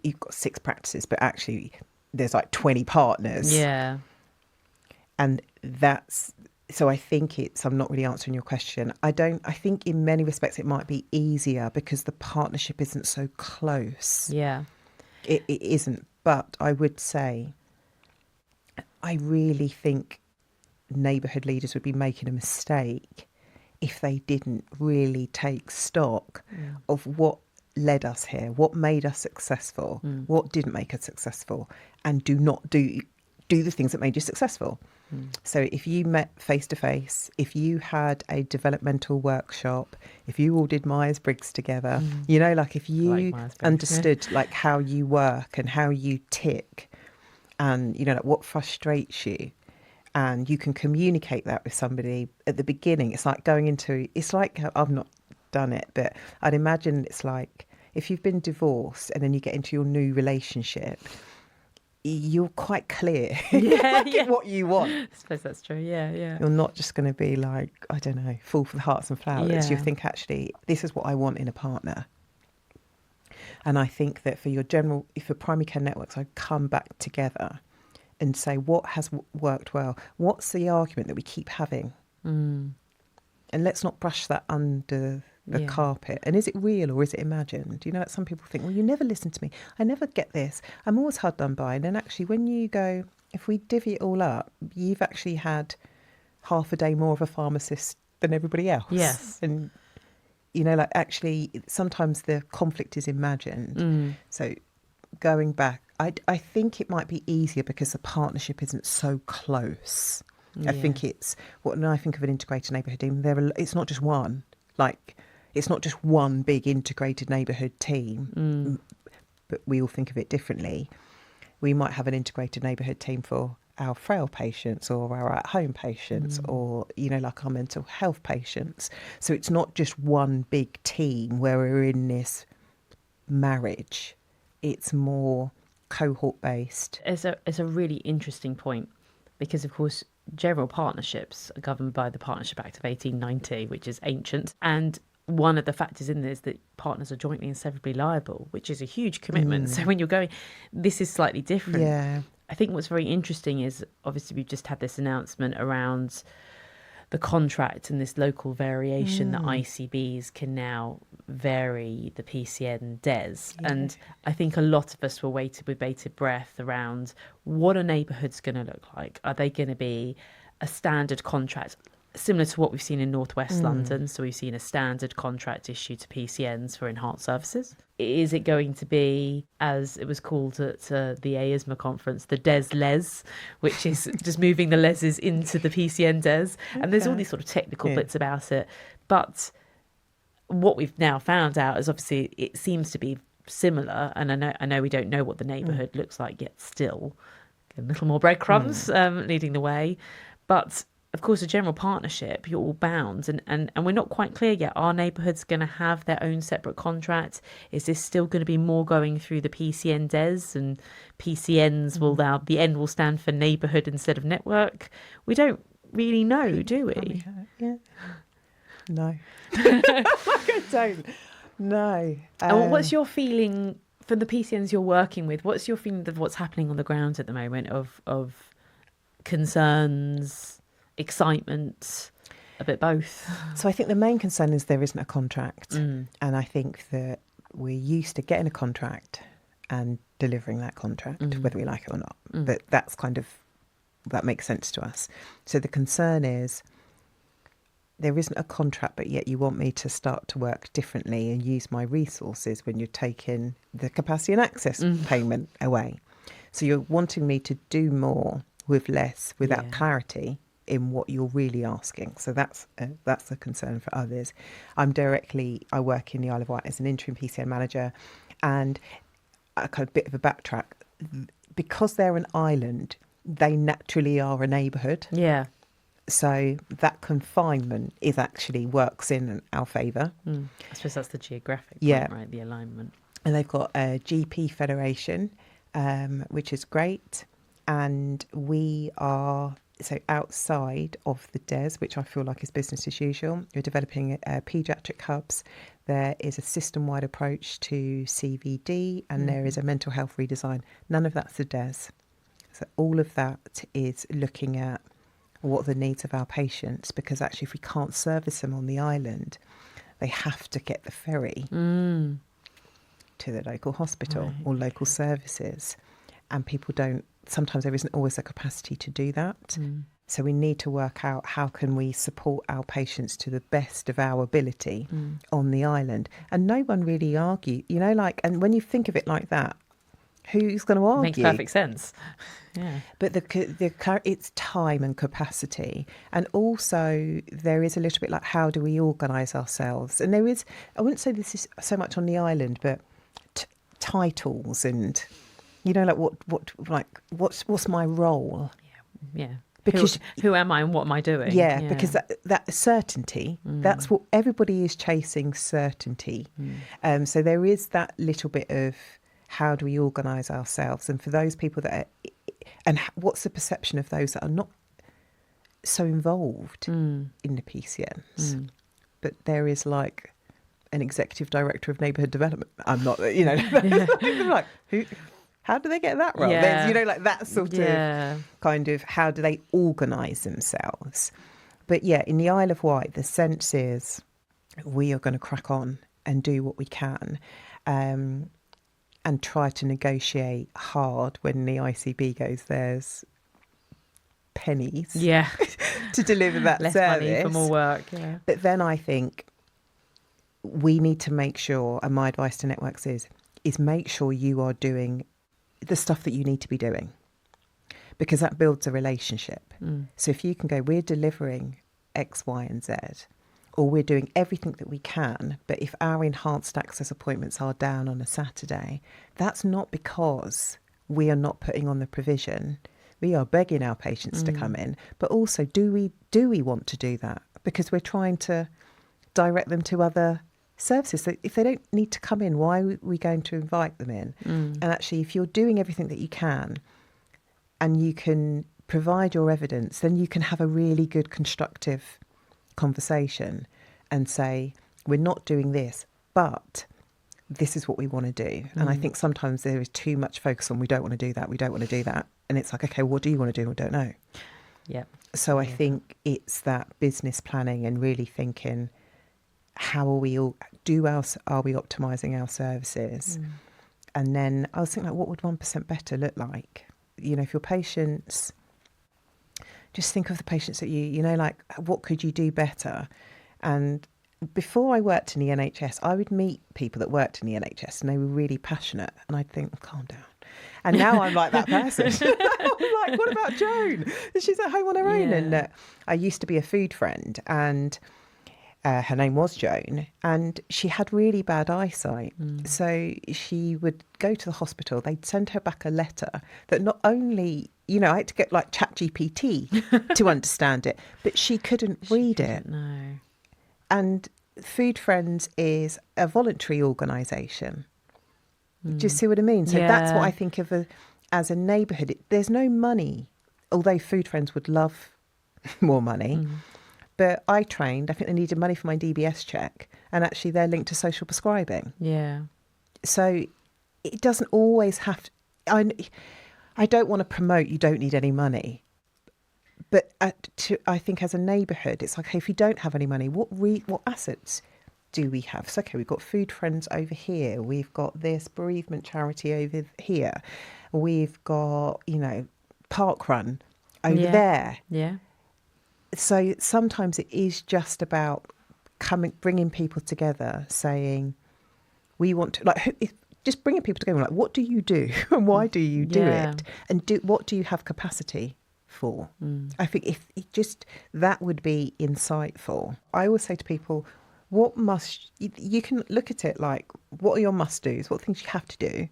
You've got 6 practices, but actually there's like 20 partners. Yeah. And that's. So I think I'm not really answering your question. I think in many respects it might be easier because the partnership isn't so close. Yeah. It isn't. But I would say, I really think neighbourhood leaders would be making a mistake if they didn't really take stock of what led us here, what made us successful, what didn't make us successful, and do not do the things that made you successful. So if you met face to face, if you had a developmental workshop, if you all did Myers-Briggs together, if you understood like how you work and how you tick, and what frustrates you, and you can communicate that with somebody at the beginning. It's like I've not done it, but I'd imagine it's like if you've been divorced and then you get into your new relationship, you're quite clear what you want. I suppose that's true. Yeah. You're not just going to be like, I don't know, fall for the hearts and flowers. Yeah. You think, actually, this is what I want in a partner. And I think that for primary care networks, I'd come back together and say, what has worked well? What's the argument that we keep having? And let's not brush that under the carpet. And is it real or is it imagined? Some people think, well, you never listen to me. I never get this. I'm always hard done by. And then actually when you go, if we divvy it all up, you've actually had half a day more of a pharmacist than everybody else. Yes. And, actually sometimes the conflict is imagined. So going back, I think it might be easier because the partnership isn't so close. I think when I think of an integrated neighbourhood team, it's not just one. It's not just one big integrated neighbourhood team, but we all think of it differently. We might have an integrated neighbourhood team for our frail patients or our at-home patients or, our mental health patients. So it's not just one big team where we're in this marriage. It's more cohort-based. It's a really interesting point because, of course, general partnerships are governed by the Partnership Act of 1890, which is ancient. And one of the factors in there is that partners are jointly and severably liable, which is a huge commitment. So when you're going, this is slightly different. Yeah. I think what's very interesting is, obviously, we've just had this announcement around the contract and this local variation that ICBs can now vary the PCN DES. Yeah. And I think a lot of us were waiting with bated breath around what are neighbourhoods going to look like? Are they going to be a standard contract similar to what we've seen in Northwest London? So we've seen a standard contract issued to PCNs for enhanced services. Is it going to be, as it was called at the AISMA conference, the DES-LES, which is just moving the LESs into the PCN DES? And there's all these sort of technical bits about it. But what we've now found out is obviously it seems to be similar. And I know we don't know what the neighbourhood looks like yet still. A little more breadcrumbs leading the way. But of course, a general partnership, you're all bound. And we're not quite clear yet. Are neighbourhoods going to have their own separate contract? Is this still going to be more going through the PCN DES? And PCNs will now, the N will stand for neighbourhood instead of network? We don't really know, do we? No. I don't. No. And what's your feeling for the PCNs you're working with? What's your feeling of what's happening on the ground at the moment of concerns, excitement, a bit both? So I think the main concern is there isn't a contract. And I think that we're used to getting a contract and delivering that contract, whether we like it or not. But that makes sense to us. So the concern is, there isn't a contract, but yet you want me to start to work differently and use my resources when you're taking the capacity and access payment away. So you're wanting me to do more with less without clarity in what you're really asking. So that's a concern for others. I work in the Isle of Wight as an interim PCN manager, and a kind of bit of a backtrack. Because they're an island, they naturally are a neighbourhood. Yeah. So that confinement works in our favour. I suppose that's the geographic point, right? The alignment. And they've got a GP federation, which is great. And we are outside of the DES, which I feel like is business as usual. We're developing paediatric hubs. There is a system-wide approach to CVD, and there is a mental health redesign. None of that's the DES. So all of that is looking at what are the needs of our patients, because actually if we can't service them on the island, they have to get the ferry to the local hospital or local services. And people sometimes there isn't always a capacity to do that. So we need to work out how can we support our patients to the best of our ability on the island. And no one really argue, and when you think of it like that, who's going to argue? Makes perfect sense. Yeah. But it's time and capacity. And also there is a little bit like, how do we organise ourselves? And there is, I wouldn't say this is so much on the island, but titles and, what's my role? Yeah. Because who am I and what am I doing? Yeah, because that certainty, that's what everybody is chasing, certainty. So there is that little bit of, how do we organise ourselves? And for those people and what's the perception of those that are not so involved in the PCNs? But there is like an executive director of neighbourhood development. I'm not, like, who? How do they get that role? Yeah. There's, that sort of kind of, how do they organise themselves? But in the Isle of Wight, the sense is we are going to crack on and do what we can. And try to negotiate hard when the ICB goes, there's pennies to deliver that less service. Money for more work. Yeah. But then I think we need to make sure, and my advice to networks is make sure you are doing the stuff that you need to be doing, because that builds a relationship. So if you can go, we're delivering X, Y, and Z, or we're doing everything that we can, but if our enhanced access appointments are down on a Saturday, that's not because we are not putting on the provision. We are begging our patients to come in, but also do we want to do that? Because we're trying to direct them to other services. So if they don't need to come in, why are we going to invite them in? And actually, if you're doing everything that you can and you can provide your evidence, then you can have a really good constructive conversation and say, we're not doing this, but this is what we want to do. And I think sometimes there is too much focus on, we don't want to do that. And it's like, okay, what do you want to do? I don't know. Yeah. So I think it's that business planning and really thinking, how are we optimising our services? And then I was thinking, what would 1% better look like? If your patients, just think of the patients that what could you do better? And before I worked in the NHS, I would meet people that worked in the NHS and they were really passionate. And I'd think, calm down. And now I'm like that person. I'm like, what about Joan? She's at home on her own. And I used to be a food friend, and her name was Joan, and she had really bad eyesight. So she would go to the hospital. They'd send her back a letter that not only, I had to get like ChatGPT to understand it, but she couldn't read it. No. And Food Friends is a voluntary organisation. Do you see what I mean? So that's what I think of as a neighbourhood. There's no money, although Food Friends would love more money. But I think they needed money for my DBS check, and actually they're linked to social prescribing. Yeah. So it doesn't always have to, I don't want to promote you don't need any money. But I think as a neighbourhood, it's like, hey, if you don't have any money, what assets do we have? So, okay, we've got Food Friends over here. We've got this bereavement charity over here. We've got, Park Run over there. Yeah. So sometimes it is just about bringing people together, saying, we want to, like, just bringing people together, like, what do you do and why do you do it? And what do you have capacity for? I think if that would be insightful. I always say to people, you can look at it like, what are your must-dos? What things you have to do?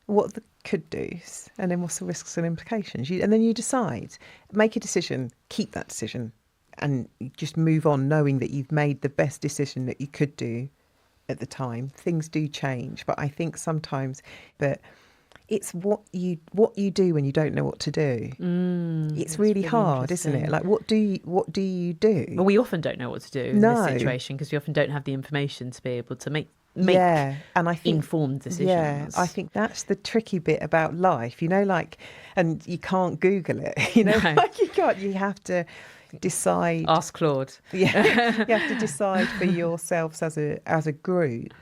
What are the could-dos? And then what's the risks and implications? And then you decide, make a decision, keep that decision, and just move on knowing that you've made the best decision that you could do at the time. Things do change, but I think sometimes, it's what you do when you don't know what to do. It's really hard, isn't it? Like, what do you do? Well, we often don't know what to do in this situation because we often don't have the information to be able to make and I think informed decisions. Yeah, I think that's the tricky bit about life, like, and you can't Google it, like you can't. You have to decide. Ask Claude. Yeah, you have to decide for yourselves as a group.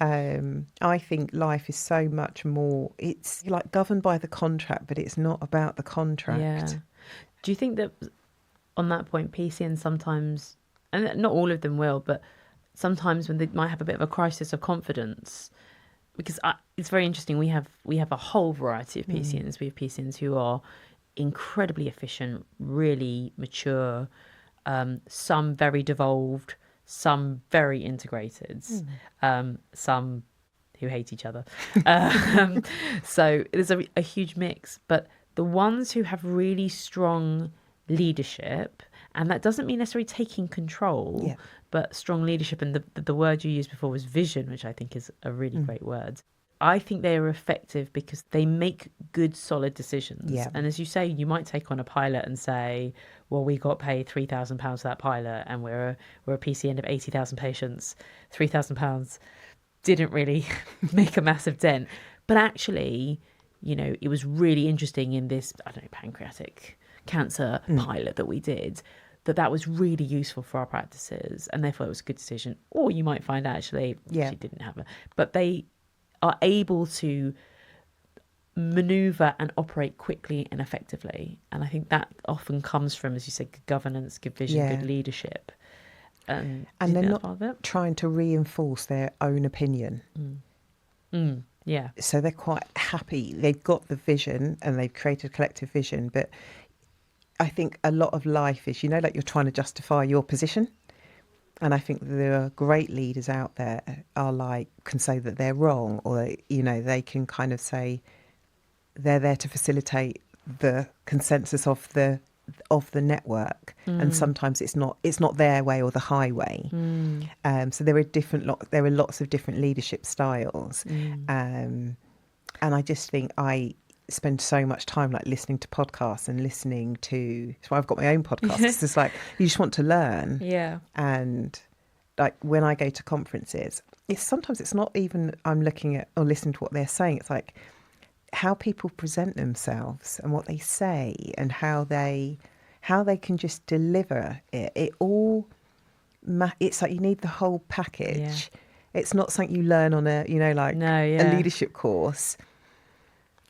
I think life is so much more, it's like governed by the contract, but it's not about the contract. Yeah. Do you think that on that point, PCNs sometimes, and not all of them will, but sometimes when they might have a bit of a crisis of confidence, because it's very interesting, we have a whole variety of PCNs. We have PCNs who are incredibly efficient, really mature, some very devolved, some very integrated, some who hate each other. So there's a huge mix. But the ones who have really strong leadership, and that doesn't mean necessarily taking control, but strong leadership, and the word you used before was vision, which I think is a really great word. I think they are effective because they make good, solid decisions. Yeah. And as you say, you might take on a pilot and say, well, we got paid £3,000 for that pilot, and we're a PCN of 80,000 patients. £3,000 didn't really make a massive dent. But actually, it was really interesting in this, pancreatic cancer pilot that we did, that was really useful for our practices, and therefore it was a good decision. Or you might find actually she didn't have but they are able to maneuver and operate quickly and effectively. And I think that often comes from, as you said, good governance, good vision, good leadership. And they're not trying to reinforce their own opinion. Yeah. So they're quite happy. They've got the vision and they've created a collective vision. But I think a lot of life is, like you're trying to justify your position. And I think there are great leaders out there can say that they're wrong, or, they can kind of say they're there to facilitate the consensus of the network. And sometimes it's not their way or the highway. So there are lots of different leadership styles. And I just think I spend so much time listening to podcasts and listening to, so I've got my own podcast. It's like you just want to learn. Yeah. And when I go to conferences, sometimes it's not even I'm looking at or listening to what they're saying. It's like how people present themselves and what they say and how they can just deliver it. It's like you need the whole package. Yeah. It's not something you learn on a leadership course.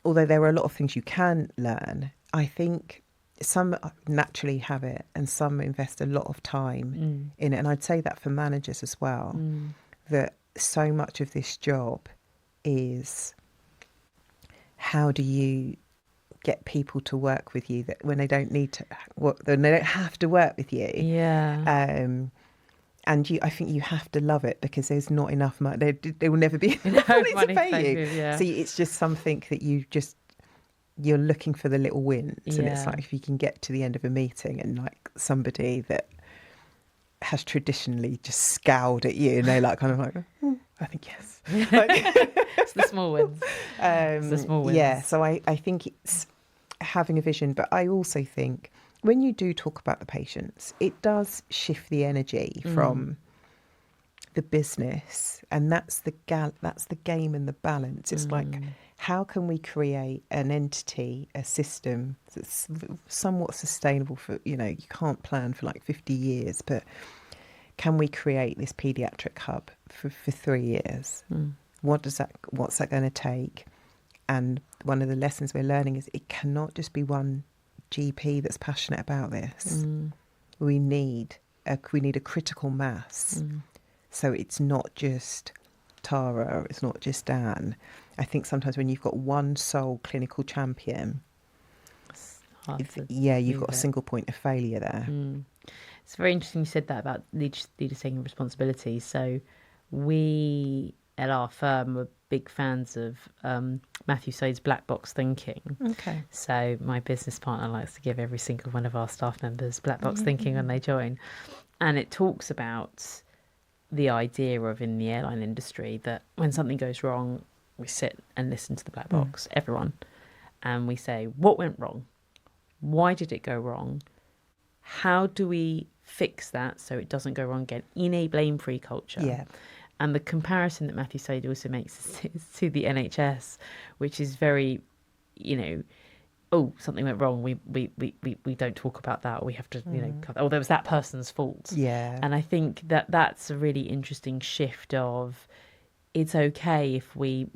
Although there are a lot of things you can learn, I think some naturally have it and some invest a lot of time in it. And I'd say that for managers as well, that so much of this job is how do you get people to work with you that when they don't need to work, when they don't have to work with you. Yeah. And I think you have to love it because there's not enough money. There will never be enough money to pay you. Yeah. So it's just something that you're looking for the little wins. Yeah. And it's like if you can get to the end of a meeting and somebody that has traditionally just scowled at you and they're I think yes. It's the small wins. It's the small wins. Yeah, so I think it's having a vision. But I also think when you do talk about the patients, it does shift the energy from the business, and that's the game and the balance. It's like, how can we create an entity, a system that's somewhat sustainable for, you can't plan for 50 years, but can we create this paediatric hub for 3 years? What's that going to take? And one of the lessons we're learning is it cannot just be one GP that's passionate about this. we need a critical mass. So it's not just Tara, it's not just Dan. I think sometimes when you've got one sole clinical champion, you've got a single point of failure there. It's very interesting you said that about leaders taking responsibility. So we at our firm were big fans of Matthew Sade's black box thinking. Okay. So my business partner likes to give every single one of our staff members black box thinking when they join. And it talks about the idea of, in the airline industry, that when something goes wrong, we sit and listen to the black box, everyone, and we say, what went wrong? Why did it go wrong? How do we fix that so it doesn't go wrong again in a blame-free culture? Yeah. And the comparison that Matthew Sade also makes is to the NHS, which is very, something went wrong. We don't talk about that. Or we have to, there was that person's fault. Yeah. And I think that that's a really interesting shift of, it's okay if we,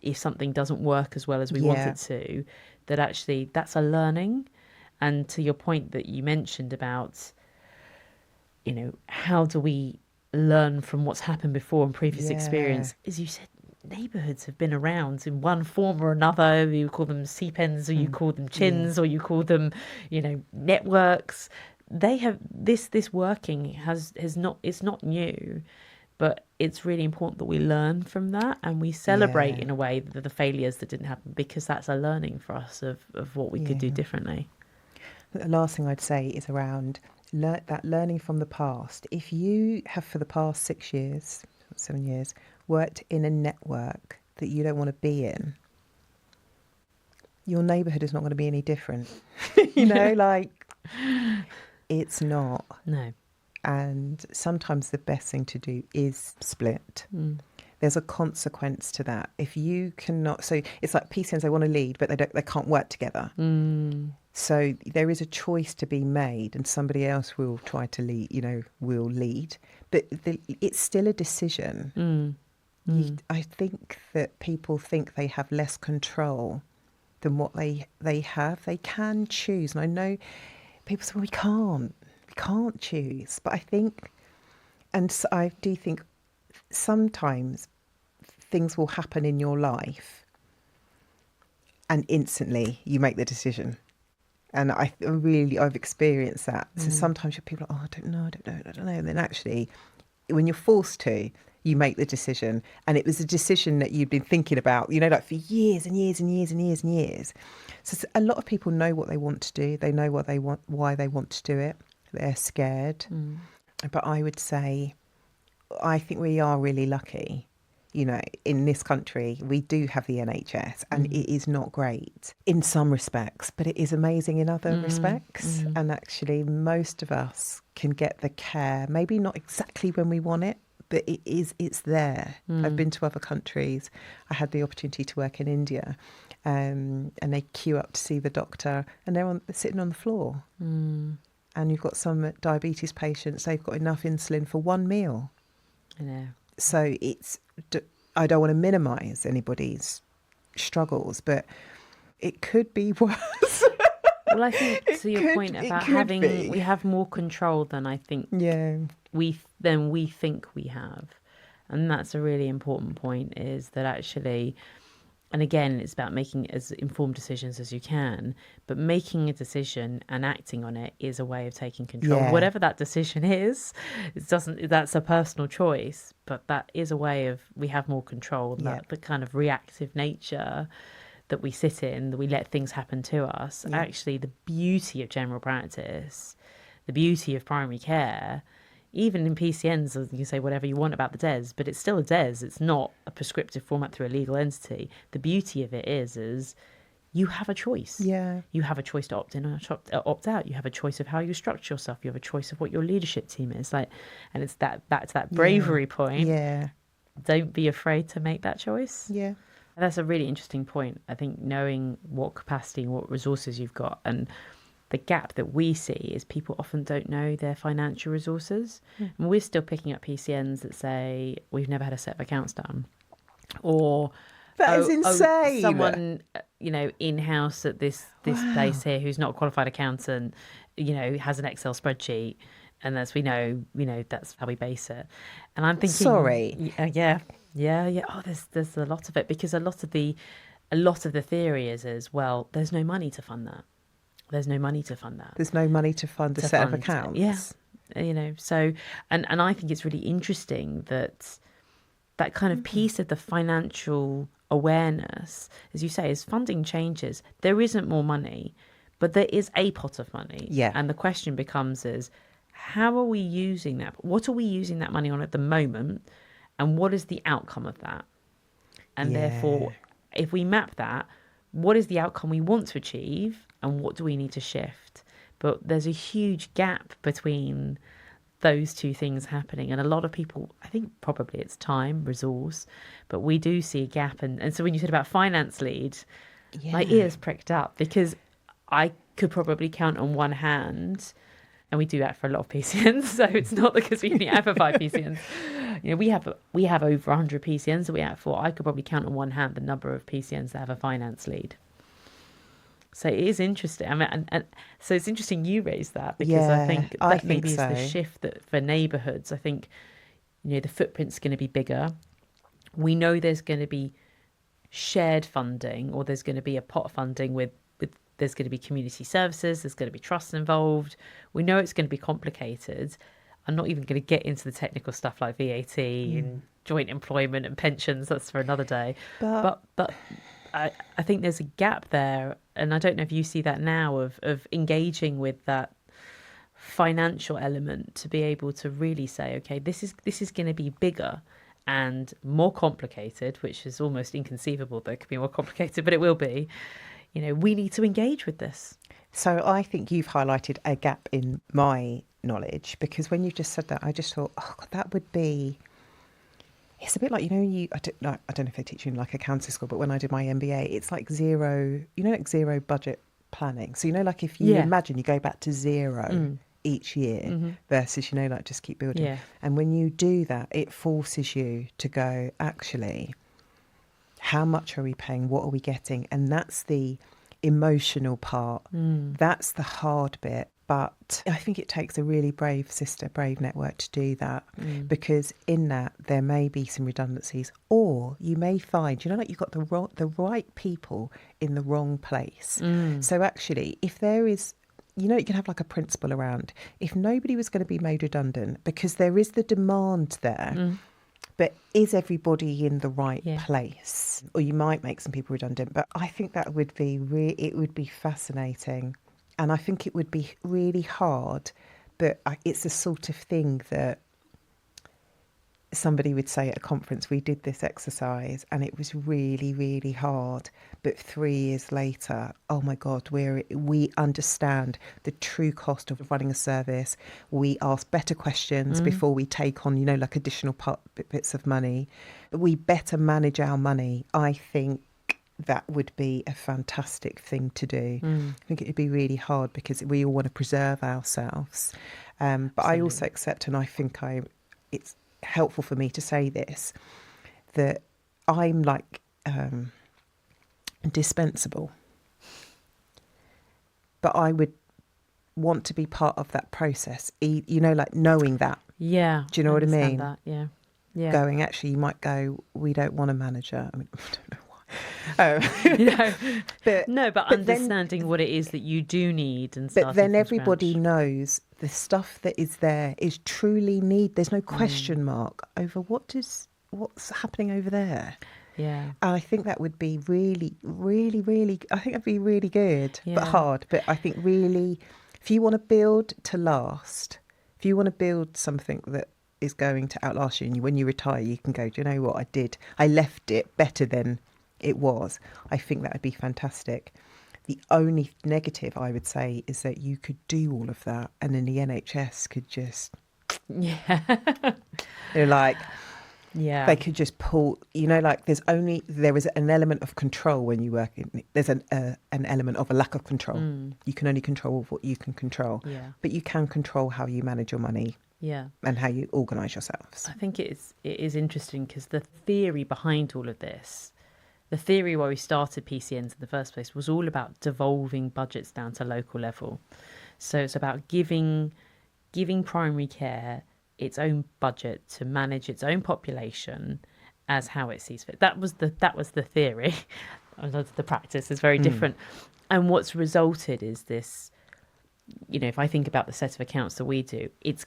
if something doesn't work as well as we want it to, that actually that's a learning. And to your point that you mentioned about, how do we learn from what's happened before and previous experience, as you said, neighbourhoods have been around in one form or another. You call them CPENs, or you call them chins, or you call them, networks. They have this working has not, it's not new, but it's really important that we learn from that and we celebrate in a way the failures that didn't happen, because that's a learning for us of what we could do differently. The last thing I'd say is around that learning from the past. If you have for the past 7 years, worked in a network that you don't want to be in, your neighbourhood is not going to be any different. It's not. No. And sometimes the best thing to do is split. There's a consequence to that. If you cannot, so it's like PCNs, they want to lead, but they can't work together. So there is a choice to be made, and somebody else will try to lead, will lead, but it's still a decision. I think that people think they have less control than what they have. They can choose. And I know people say, well, we can't choose. But I think, and so I do think sometimes things will happen in your life and instantly you make the decision. And I've experienced that. So sometimes people are, I don't know. And then actually, when you're forced to, you make the decision. And it was a decision that you've been thinking about, for years and years and years and years and years. So a lot of people know what they want to do. They know what they want, why they want to do it. They're scared. But I would say, I think we are really lucky. In this country, we do have the NHS, and it is not great in some respects, but it is amazing in other respects. And actually, most of us can get the care, maybe not exactly when we want it, but it's there. I've been to other countries. I had the opportunity to work in India, and they queue up to see the doctor, and they're sitting on the floor. And you've got some diabetes patients, they've got enough insulin for one meal. I know. So I don't want to minimise anybody's struggles, but it could be worse. Well, I think to your point about we have more control than I think we think we have. And that's a really important point, is that actually, and again, it's about making as informed decisions as you can, but making a decision and acting on it is a way of taking control. Whatever that decision is, that's a personal choice, but that is a way of, we have more control. That the kind of reactive nature that we sit in, that we let things happen to us. Actually, the beauty of general practice, the beauty of primary care, even in PCNs, you can say whatever you want about the DES, but it's still a DES. It's not a prescriptive format through a legal entity. The beauty of it is you have a choice. You have a choice to opt in or opt out. You have a choice of how you structure yourself. You have a choice of what your leadership team is like. And it's back to that bravery point. Don't be afraid to make that choice. That's a really interesting point. I think knowing what capacity and what resources you've got, and the gap that we see is people often don't know their financial resources. And we're still picking up PCNs that say, we've never had a set of accounts done. Or that is insane. Someone, in-house at this place here who's not a qualified accountant has an Excel spreadsheet, and as we know, that's how we base it. And I'm thinking, Sorry. yeah. Oh, there's a lot of it, because a lot of the theory is as well, there's no money to fund that. There's no money to fund that. There's no money to fund a set of accounts. Yeah. So, and I think it's really interesting that kind of piece of the financial awareness, as you say, as funding changes, there isn't more money, but there is a pot of money. Yeah. And the question becomes is, how are we using that? What are we using that money on at the moment? And what is the outcome of that? And therefore, if we map that, what is the outcome we want to achieve, and what do we need to shift? But there's a huge gap between those two things happening. And a lot of people, I think probably it's time, resource, but we do see a gap. And so when you said about finance lead, my ears pricked up, because I could probably count on one hand, and we do that for a lot of PCNs. So it's not because we only have 5 PCNs. We have over 100 PCNs that we have for. I could probably count on one hand the number of PCNs that have a finance lead. So it is interesting. I mean, and so it's interesting you raised that, because I think that maybe is the shift that for neighbourhoods. I think, the footprint's going to be bigger. We know there's going to be shared funding, or there's going to be a pot of funding with there's going to be community services, there's going to be trusts involved. We know it's going to be complicated. I'm not even going to get into the technical stuff like VAT and joint employment and pensions. That's for another day. But I think there's a gap there, and I don't know if you see that now of engaging with that financial element to be able to really say, okay, this is going to be bigger and more complicated, which is almost inconceivable that it could be more complicated, but it will be. We need to engage with this. So I think you've highlighted a gap in my knowledge, because when you just said that, I just thought, oh God, that would be. It's a bit like, I don't know if they teach you in like accounting school, but when I did my MBA, it's like zero budget planning. So, like if you imagine you go back to zero each year versus, like just keep building. Yeah. And when you do that, it forces you to go, actually, how much are we paying? What are we getting? And that's the emotional part. That's the hard bit. But I think it takes a really brave network to do that, because in that there may be some redundancies, or you may find, you've got the right people in the wrong place. So actually, if there is, you can have like a principle around, if nobody was going to be made redundant, because there is the demand there, but is everybody in the right place? Or you might make some people redundant. But I think that would be it would be fascinating. And I think it would be really hard, but it's the sort of thing that somebody would say at a conference, we did this exercise and it was really, really hard. But 3 years later, oh my God, we understand the true cost of running a service. We ask better questions before we take on, like additional bits of money. We better manage our money. I think that would be a fantastic thing to do. I think it would be really hard, because we all want to preserve ourselves. But I also accept, and I think it's helpful for me to say this, that I'm like dispensable. But I would want to be part of that process, like knowing that. Yeah. Do you know what I mean? That. Yeah. Yeah. Going, actually, you might go, we don't want a manager. I mean, I don't know. But understanding what it is that you do need, and but then everybody knows the stuff that is there is truly need. There's no question mark over what's happening over there. Yeah, and I think that would be really, really, really. I think that'd be really good, but hard. But I think really, if you want to build to last, if you want to build something that is going to outlast you, and when you retire, you can go, do you know what I did? I left it better than it was. I think that would be fantastic. The only negative I would say is that you could do all of that, and then the NHS could just, they could just pull. Like there is an element of control when you work in. There's an element of a lack of control. You can only control what you can control, but you can control how you manage your money. And how you organise yourselves. I think it is interesting, because the theory behind all of this. The theory why we started PCNs in the first place was all about devolving budgets down to local level. So it's about giving primary care its own budget to manage its own population as how it sees fit. That was the theory. The practice is very different. And what's resulted is this, if I think about the set of accounts that we do, it's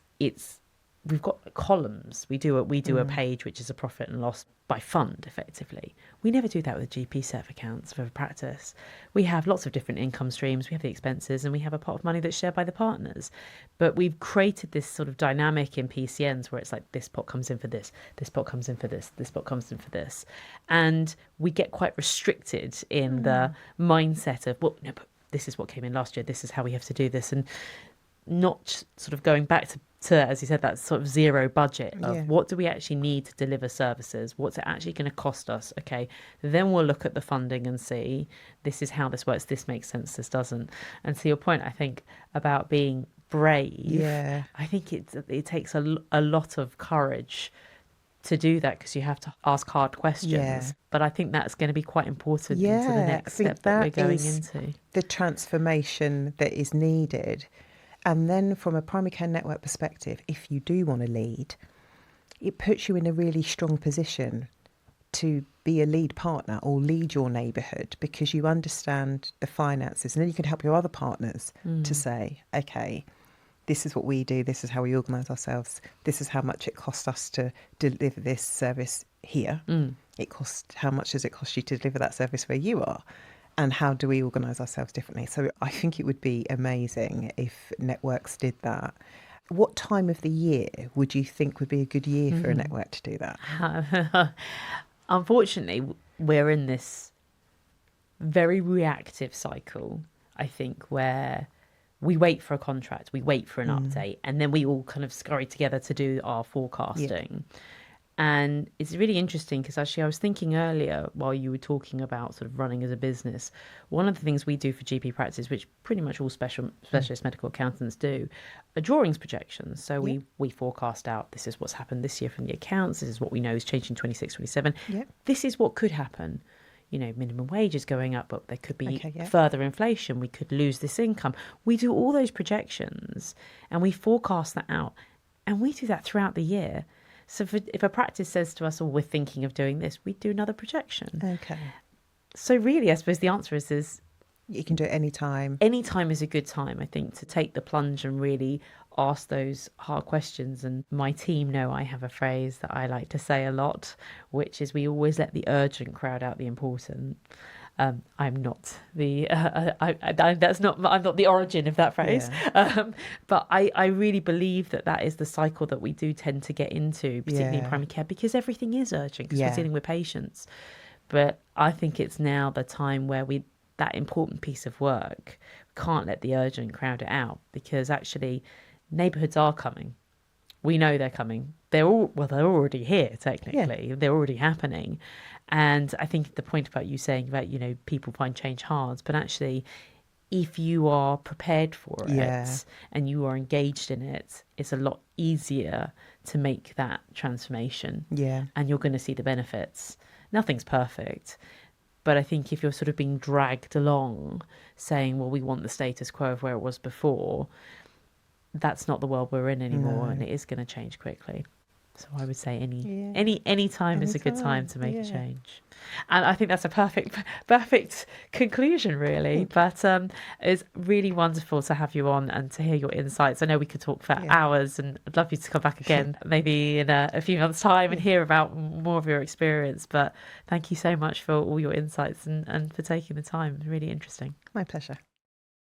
we've got columns. We do a page which is a profit and loss by fund, effectively. We never do that with a GP set of accounts for a practice. We have lots of different income streams. We have the expenses, and we have a pot of money that's shared by the partners. But we've created this sort of dynamic in PCNs where it's like this pot comes in for this pot comes in for this pot comes in for this, and we get quite restricted in the mindset of, well, no, but this is what came in last year. This is how we have to do this, and not sort of going back to, as you said, that sort of zero budget of what do we actually need to deliver services? What's it actually going to cost us? Okay, then we'll look at the funding and see this is how this works. This makes sense. This doesn't. And to your point, I think about being brave. I think it takes a lot of courage to do that, because you have to ask hard questions. But I think that's going to be quite important into the next step that we're going into. The transformation that is needed. And then from a primary care network perspective, if you do want to lead, it puts you in a really strong position to be a lead partner or lead your neighbourhood, because you understand the finances. And then you can help your other partners to say, okay, this is what we do. This is how we organise ourselves. This is how much it costs us to deliver this service here. How much does it cost you to deliver that service where you are? And how do we organise ourselves differently? So I think it would be amazing if networks did that. What time of the year would you think would be a good year for a network to do that? Unfortunately, we're in this very reactive cycle, I think, where we wait for a contract, we wait for an update, and then we all kind of scurry together to do our forecasting. And it's really interesting because actually I was thinking earlier while you were talking about sort of running as a business, one of the things we do for GP practice, which pretty much all specialist medical accountants do, are drawings projections. So we forecast out, this is what's happened this year from the accounts, this is what we know is changing 26, 27. This is what could happen. Minimum wage is going up, but there could be further inflation. We could lose this income. We do all those projections and we forecast that out. And we do that throughout the year. So if a practice says to us, we're thinking of doing this, we do another projection. Okay. So really, I suppose the answer is you can do it any time. Any time is a good time, I think, to take the plunge and really ask those hard questions. And my team know I have a phrase that I like to say a lot, which is we always let the urgent crowd out the important. I'm not the I'm not the origin of that phrase, but I really believe that is the cycle that we do tend to get into, particularly in primary care, because everything is urgent because we're dealing with patients. But I think it's now the time where that important piece of work can't let the urgent crowd it out, because actually neighbourhoods are coming. We know they're coming. They're already here, technically. They're already happening. And I think the point about you saying about, people find change hard, but actually, if you are prepared for it and you are engaged in it, it's a lot easier to make that transformation. And you're going to see the benefits. Nothing's perfect. But I think if you're sort of being dragged along saying, well, we want the status quo of where it was before, that's not the world we're in anymore, and it is going to change quickly. So I would say any time is a good time to make a change. And I think that's a perfect conclusion, really. But it's really wonderful to have you on and to hear your insights. I know we could talk for hours, and I'd love you to come back again maybe in a few months' time and hear about more of your experience. But thank you so much for all your insights and for taking the time. Really interesting. My pleasure.